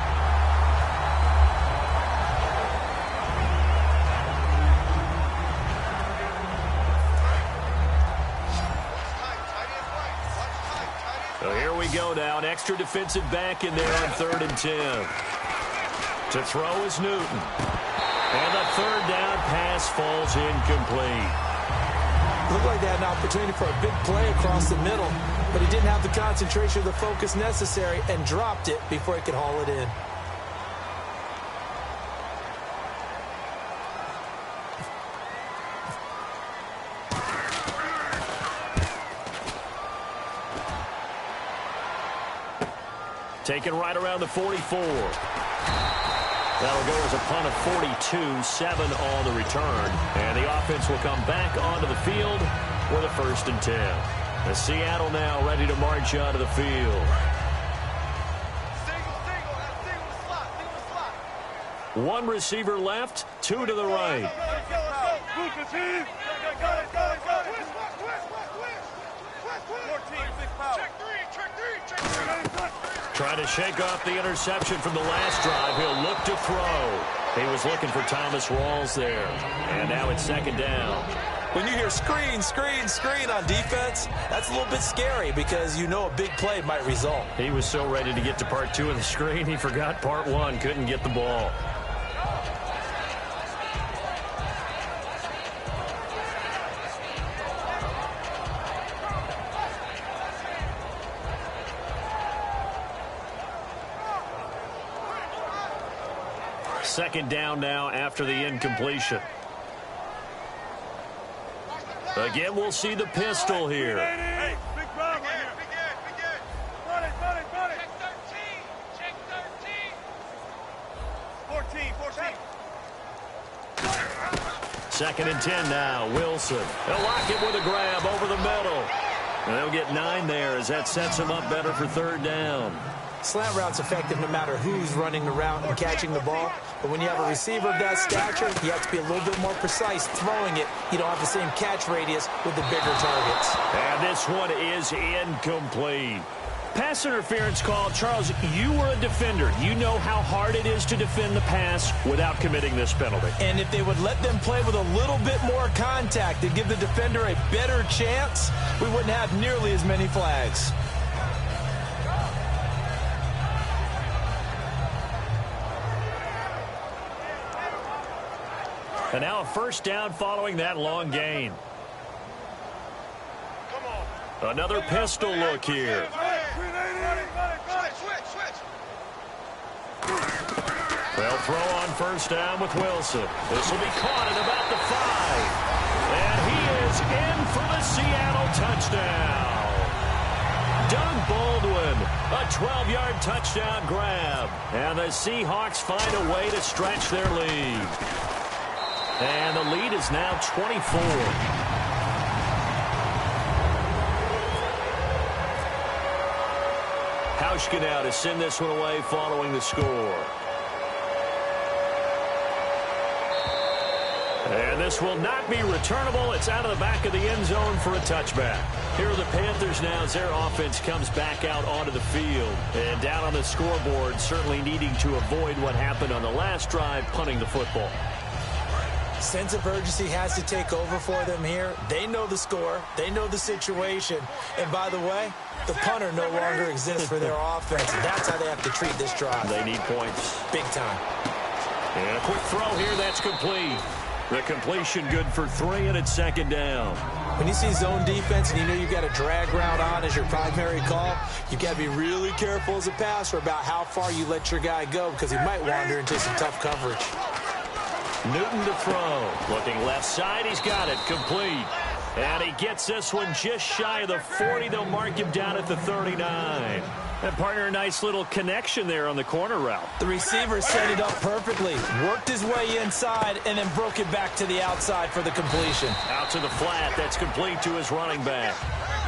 So here we go now. An extra defensive back in there on 3rd and 10. To throw is Newton. And the third down pass falls incomplete. Looked like they had an opportunity for a big play across the middle, but he didn't have the concentration or the focus necessary and dropped it before he could haul it in. Taken right around the 44. That'll go as a punt of 42, 7 on the return. And the offense will come back onto the field with a 1st and 10. As Seattle now ready to march onto the field. One receiver left, 2 to the right. Trying to shake off the interception from the last drive. He'll look to throw. He was looking for Thomas Rawls there. And now it's 2nd down. When you hear screen, screen, screen on defense, that's a little bit scary because you know a big play might result. He was so ready to get to part 2 of the screen, he forgot part 1. Couldn't get the ball. Second down now after the incompletion. Again, we'll see the pistol here. Hey, big problem here. Begin. Run it. Check 13. 14. 2nd and 10 now. Wilson. They'll lock it with a grab over the middle. And they'll get 9 there as that sets them up better for 3rd down. Slant route's effective no matter who's running the route and catching the ball. But when you have a receiver of that stature, you have to be a little bit more precise throwing it. You don't have the same catch radius with the bigger targets. And this one is incomplete. Pass interference call. Charles, you were a defender. You know how hard it is to defend the pass without committing this penalty. And if they would let them play with a little bit more contact and give the defender a better chance, we wouldn't have nearly as many flags. And now a 1st down following that long gain. Another pistol look here. They'll throw on 1st down with Wilson. This will be caught at about the 5. And he is in for the Seattle touchdown. Doug Baldwin A 12-yard touchdown grab. And the Seahawks find a way to stretch their lead. And the lead is now 24. Hauschka now to send this one away following the score. And this will not be returnable. It's out of the back of the end zone for a touchback. Here are the Panthers now as their offense comes back out onto the field. And down on the scoreboard, certainly needing to avoid what happened on the last drive, punting the football. Sense of urgency has to take over for them here. They know the score. They know the situation. And by the way, the punter no longer exists for their offense. That's how they have to treat this drive. They need points. Big time. And a quick throw here. That's complete. The completion good for 3, and it's second down. When you see zone defense and you know you've got a drag route on as your primary call, you've got to be really careful as a passer about how far you let your guy go because he might wander into some tough coverage. Newton to throw. Looking left side. He's got it. Complete. And he gets this one just shy of the 40. They'll mark him down at the 39. And partner, a nice little connection there on the corner route. The receiver set it up perfectly, worked his way inside, and then broke it back to the outside for the completion. Out to the flat. That's complete to his running back.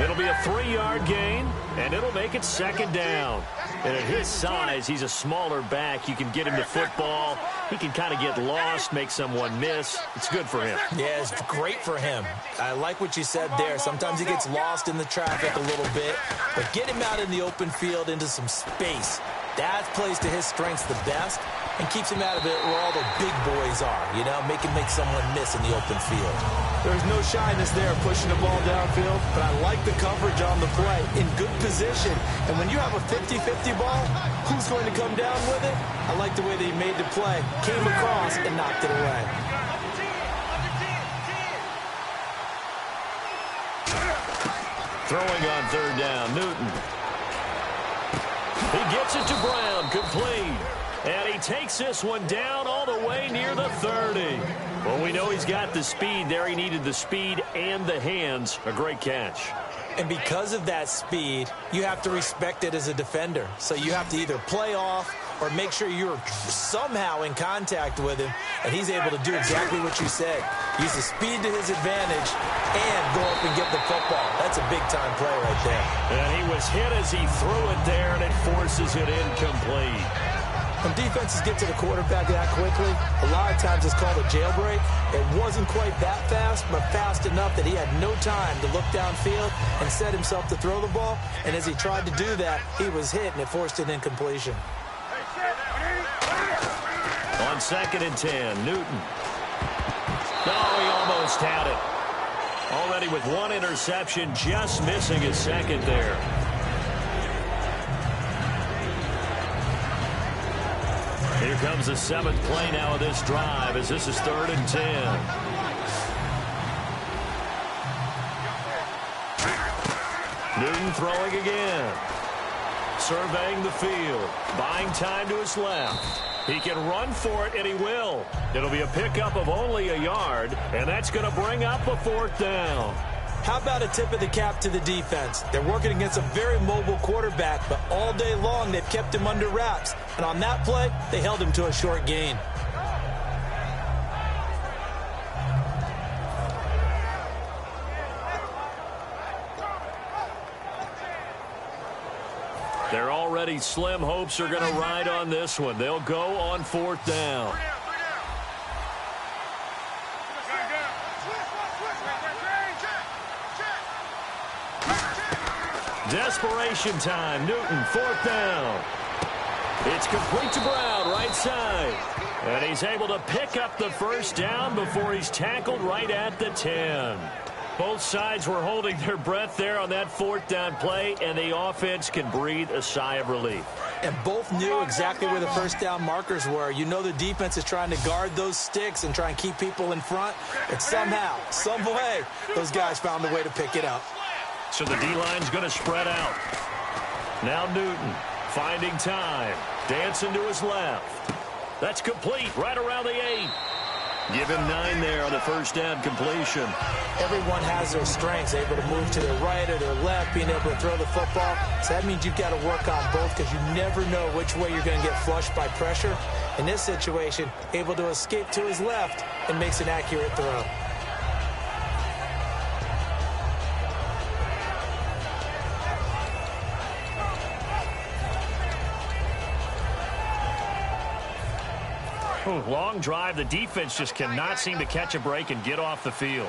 It'll be a 3-yard gain, and it'll make it second down. And at his size, he's a smaller back. You can get him to football. He can kind of get lost, make someone miss. It's good for him. Yeah, it's great for him. I like what you said there. Sometimes he gets lost in the traffic a little bit, but get him out in the open field into some space. That plays to his strengths the best and keeps him out of it where all the big boys are, you know, make someone miss in the open field. There's no shyness there pushing the ball downfield, but I like the coverage on the play in good position. And when you have a 50-50 ball, who's going to come down with it? I like the way that he made the play, came across and knocked it away. Throwing on third down, Newton. He gets it to Brown, complete. And he takes this one down all the way near the 30. Well, we know he's got the speed there. He needed the speed and the hands. A great catch. And because of that speed, you have to respect it as a defender. So you have to either play off or make sure you're somehow in contact with him, and he's able to do exactly what you said. Use the speed to his advantage and go up and get the football. That's a big-time play right there. And he was hit as he threw it there, and it forces it incomplete. When defenses get to the quarterback that quickly, a lot of times it's called a jailbreak. It wasn't quite that fast, but fast enough that he had no time to look downfield and set himself to throw the ball. And as he tried to do that, he was hit, and it forced an incompletion. On 2nd and 10, Newton. Oh, he almost had it. Already with one interception, just missing his second there. Here comes the 7th play now of this drive as this is 3rd and 10. Newton throwing again. Surveying the field. Buying time to his left. He can run for it, and he will. It'll be a pickup of only a yard, and that's going to bring up a 4th down. How about a tip of the cap to the defense? They're working against a very mobile quarterback, but all day long they've kept him under wraps. And on that play, they held him to a short gain. Their already slim hopes are going to ride on this one. They'll go on 4th down. Desperation time. Newton, 4th down. It's complete to Brown, right side. And he's able to pick up the 1st down before he's tackled right at the 10. Both sides were holding their breath there on that 4th down play, and the offense can breathe a sigh of relief. And both knew exactly where the 1st down markers were. You know the defense is trying to guard those sticks and try and keep people in front. And somehow, some way, those guys found a way to pick it up. So the D-line's going to spread out. Now Newton finding time. Dancing to his left. That's complete right around the 8. Give him 9 there on the first down completion. Everyone has their strengths, able to move to their right or their left, being able to throw the football. So that means you've got to work on both because you never know which way you're going to get flushed by pressure. In this situation, able to escape to his left and makes an accurate throw. Long drive. The defense just cannot seem to catch a break and get off the field.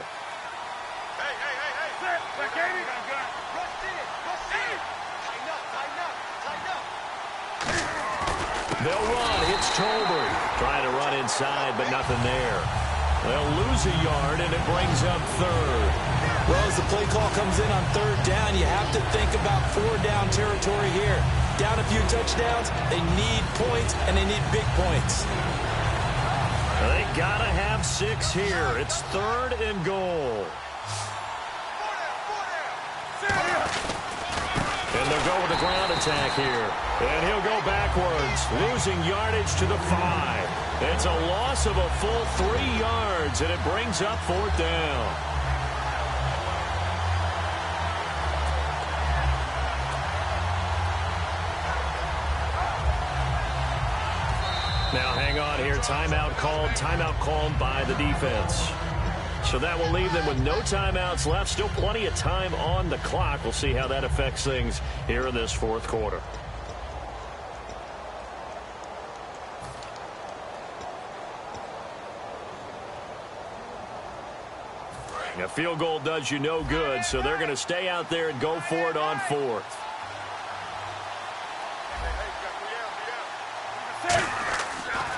They'll run. It's Tolbert trying to run inside, but nothing there. They'll lose a yard, and it brings up third. Well, as the play call comes in on third down, you have to think about 4-down territory here. Down a few touchdowns, they need points, and they need big points. They gotta have 6 here. It's 3rd and goal. And they'll go with the ground attack here. And he'll go backwards, losing yardage to the 5. It's a loss of a full 3 yards, and it brings up 4th down. Now hang on here. Timeout called by the defense. So that will leave them with no timeouts left. Still plenty of time on the clock. We'll see how that affects things here in this 4th quarter. A field goal does you no good, so they're going to stay out there and go for it on 4th.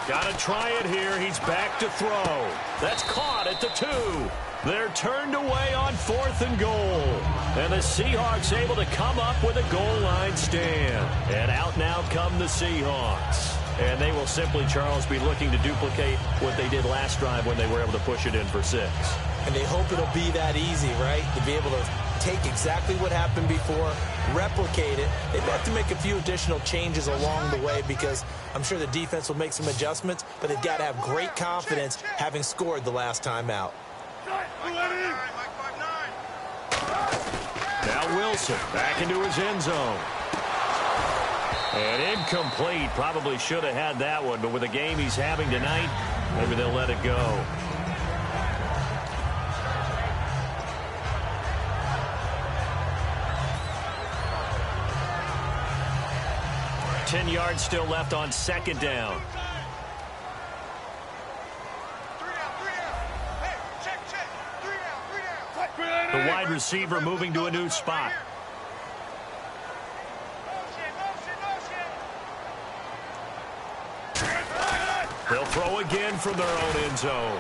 Got to try it here. He's back to throw. That's caught at the 2. They're turned away on 4th and goal. And the Seahawks able to come up with a goal line stand. And out now come the Seahawks. And they will simply, Charles, be looking to duplicate what they did last drive when they were able to push it in for 6. And they hope it'll be that easy, right? To be able to take exactly what happened before, replicate it. They've had to make a few additional changes along the way because I'm sure the defense will make some adjustments, but they've got to have great confidence having scored the last time out. Now Wilson back into his end zone. And incomplete. Probably should have had that one, but with the game he's having tonight, maybe they'll let it go. 10 yards still left on 2nd down. The wide receiver moving to a new spot. They'll throw again from their own end zone.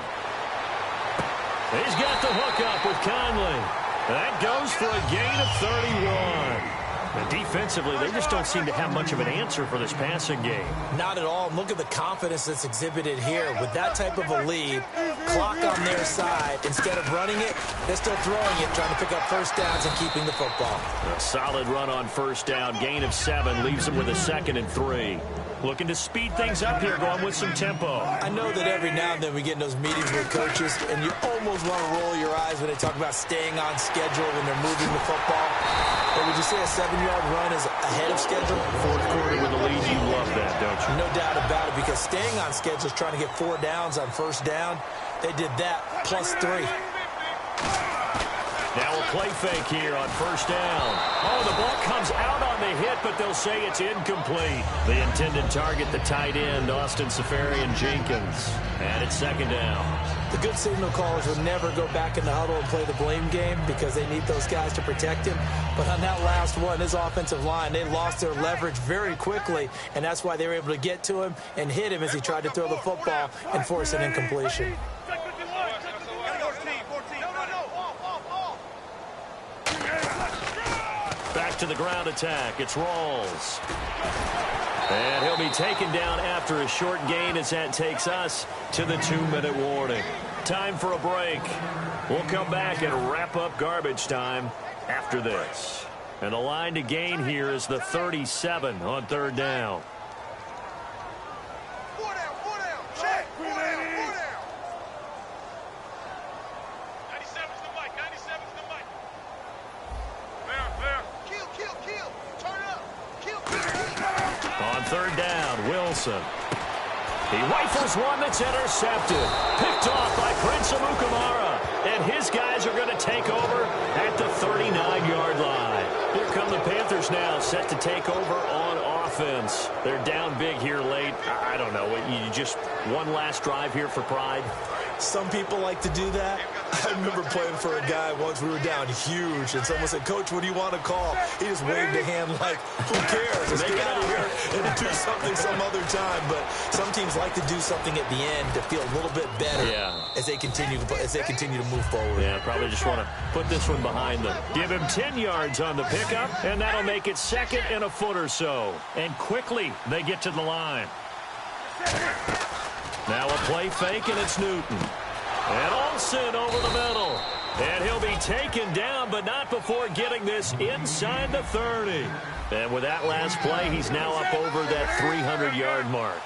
He's got the hook up with Conley. That goes for a gain of 31. And defensively, they just don't seem to have much of an answer for this passing game. Not at all. Look at the confidence that's exhibited here. With that type of a lead, clock on their side, instead of running it, they're still throwing it, trying to pick up first downs and keeping the football. A solid run on first down. Gain of 7 leaves them with a 2nd and 3. Looking to speed things up here, going with some tempo. I know that every now and then we get in those meetings with coaches, and you almost want to roll your eyes when they talk about staying on schedule when they're moving the football. But would you say a 7-yard run is ahead of schedule? 4th quarter with the lead, you love that, don't you? No doubt about it, because staying on schedule is trying to get 4 downs on first down. They did that, plus 3. Now a play fake here on first down. Oh, the ball comes out on the hit, but they'll say it's incomplete. The intended target, the tight end, Austin Safarian-Jenkins. And it's 2nd down. The good signal callers will never go back in the huddle and play the blame game because they need those guys to protect him. But on that last one, his offensive line, they lost their leverage very quickly, and that's why they were able to get to him and hit him as he tried to throw the football and force an incompletion. Back to the ground attack. It's Rawls. And he'll be taken down after a short gain as that takes us to the 2-minute warning. Time for a break. We'll come back and wrap up garbage time after this. And the line to gain here is the 37 on 3rd down. third down, Wilson. He rifles one that's intercepted. Picked off by Prince Amukamara. And his guys are going to take over at the 39-yard line. Here come the Panthers now, set to take over on offense. They're down big here late. I don't know. You just one last drive here for pride? Some people like to do that. I remember playing for a guy once. We were down huge, and someone said, "Coach, what do you want to call?" He just waved a hand like, "Who cares? Let's get out of here and do something some other time." But some teams like to do something at the end to feel a little bit better as they continue to move forward. Yeah, probably just want to put this one behind them. Give him 10 yards on the pickup, and that'll make it second and a foot or so. And quickly they get to the line. Now a play fake, and it's Newton. And Olsen over the middle. And he'll be taken down, but not before getting this inside the 30. And with that last play, he's now up over that 300-yard mark.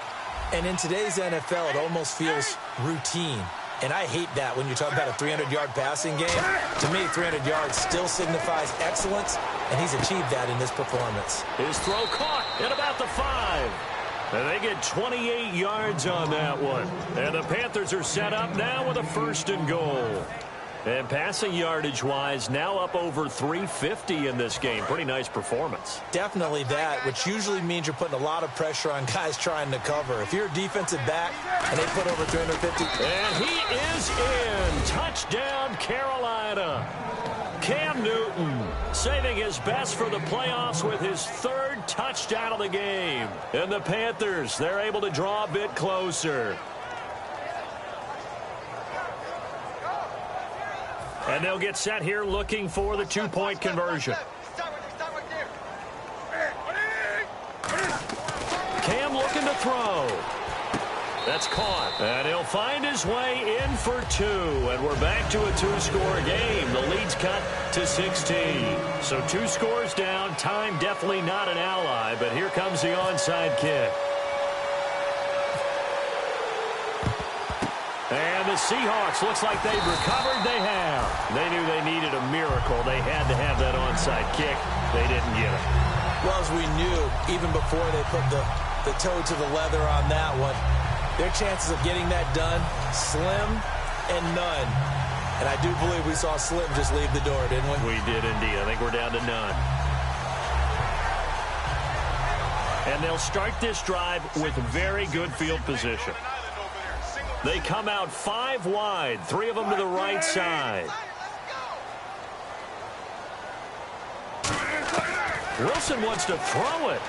And in today's NFL, it almost feels routine. And I hate that when you're talking about a 300-yard passing game. To me, 300 yards still signifies excellence, and he's achieved that in this performance. His throw caught at about the 5. And they get 28 yards on that one. And the Panthers are set up now with a 1st and goal. And passing yardage-wise, now up over 350 in this game. Pretty nice performance. Definitely that, which usually means you're putting a lot of pressure on guys trying to cover. If you're a defensive back and they put over 350. And he is in. Touchdown, Carolina. Cam Newton saving his best for the playoffs with his 3rd touchdown of the game. And the Panthers, they're able to draw a bit closer. And they'll get set here looking for the 2-point conversion. Cam looking to throw. That's caught. And he'll find his way in for 2. And we're back to a 2-score game. The lead's cut to 16. So 2 scores down. Time definitely not an ally. But here comes the onside kick. And the Seahawks, looks like they've recovered. They have. They knew they needed a miracle. They had to have that onside kick. They didn't get it. Well, as we knew, even before they put the toe to the leather on that one, their chances of getting that done, slim and none. And I do believe we saw Slim just leave the door, didn't we? We did indeed. I think we're down to none. And they'll start this drive with very good field position. They come out 5 wide, 3 of them to the right side. Wilson wants to throw it.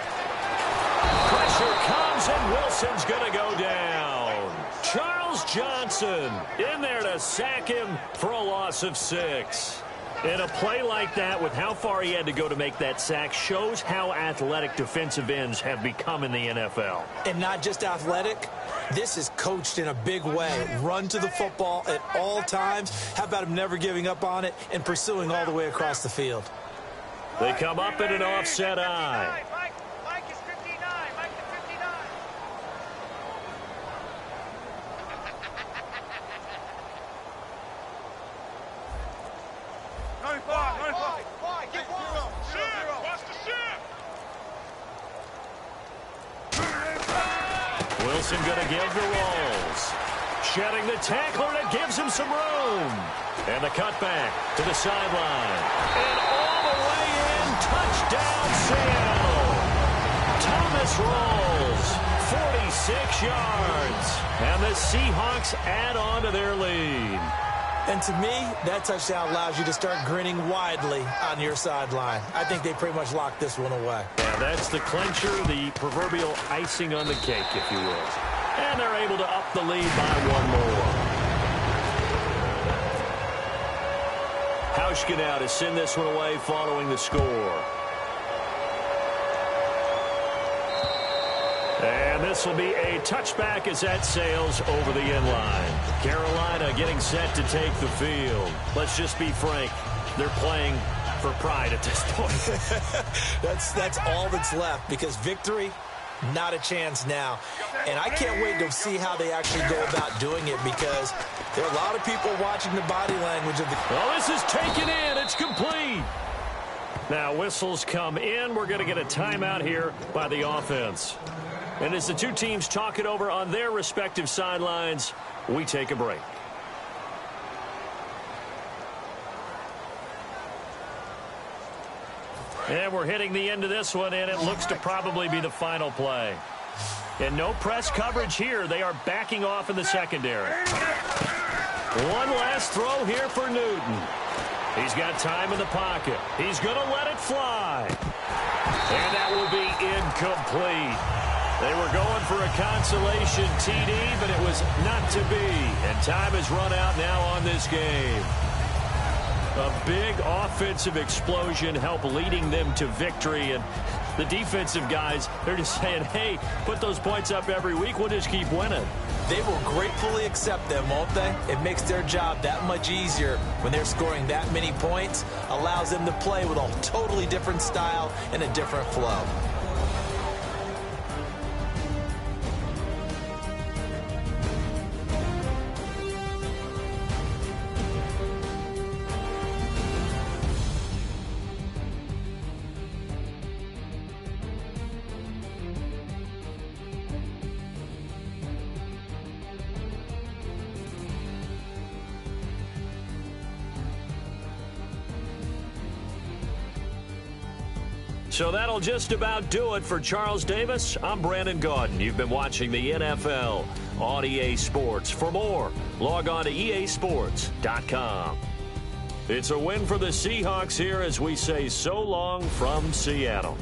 Pressure comes, and Wilson's going to go down. Charles Johnson in there to sack him for a loss of 6. And a play like that, with how far he had to go to make that sack, shows how athletic defensive ends have become in the NFL. And not just athletic. This is coached in a big way. Run to the football at all times. How about him never giving up on it and pursuing all the way across the field? They come up in an offset eye. Mike is 59. Mike is 59. 95. Get one. Shit. Watch the shit. Wilson going to give the rolls. Shedding the tackler, and it gives him some room. And the cutback to the sideline. And all the way in, touchdown Seattle. Thomas rolls 46 yards. And the Seahawks add on to their lead. And to me, that touchdown allows you to start grinning widely on your sideline. I think they pretty much locked this one away. Yeah, that's the clincher, the proverbial icing on the cake, if you will. And they're able to up the lead by 1 more. Hauschka now to send this one away following the score. And this will be a touchback as that sails over the end line. Carolina getting set to take the field. Let's just be frank. They're playing for pride at this point. That's all that's left, because victory, not a chance now. And I can't wait to see how they actually go about doing it, because there are a lot of people watching the body language of the... Well, this is taken in. It's complete. Now whistles come in. We're going to get a timeout here by the offense. And as the two teams talk it over on their respective sidelines, we take a break. And we're hitting the end of this one, and it looks to probably be the final play. And no press coverage here. They are backing off in the secondary. One last throw here for Newton. He's got time in the pocket. He's going to let it fly. And that will be incomplete. They were going for a consolation TD, but it was not to be. And time has run out now on this game. A big offensive explosion helped leading them to victory. And the defensive guys, they're just saying, hey, put those points up every week. We'll just keep winning. They will gratefully accept them, won't they? It makes their job that much easier when they're scoring that many points. Allows them to play with a totally different style and a different flow. So that'll just about do it for Charles Davis. I'm Brandon Gaudin. You've been watching the NFL on EA Sports. For more, log on to easports.com. It's a win for the Seahawks here as we say so long from Seattle.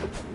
it.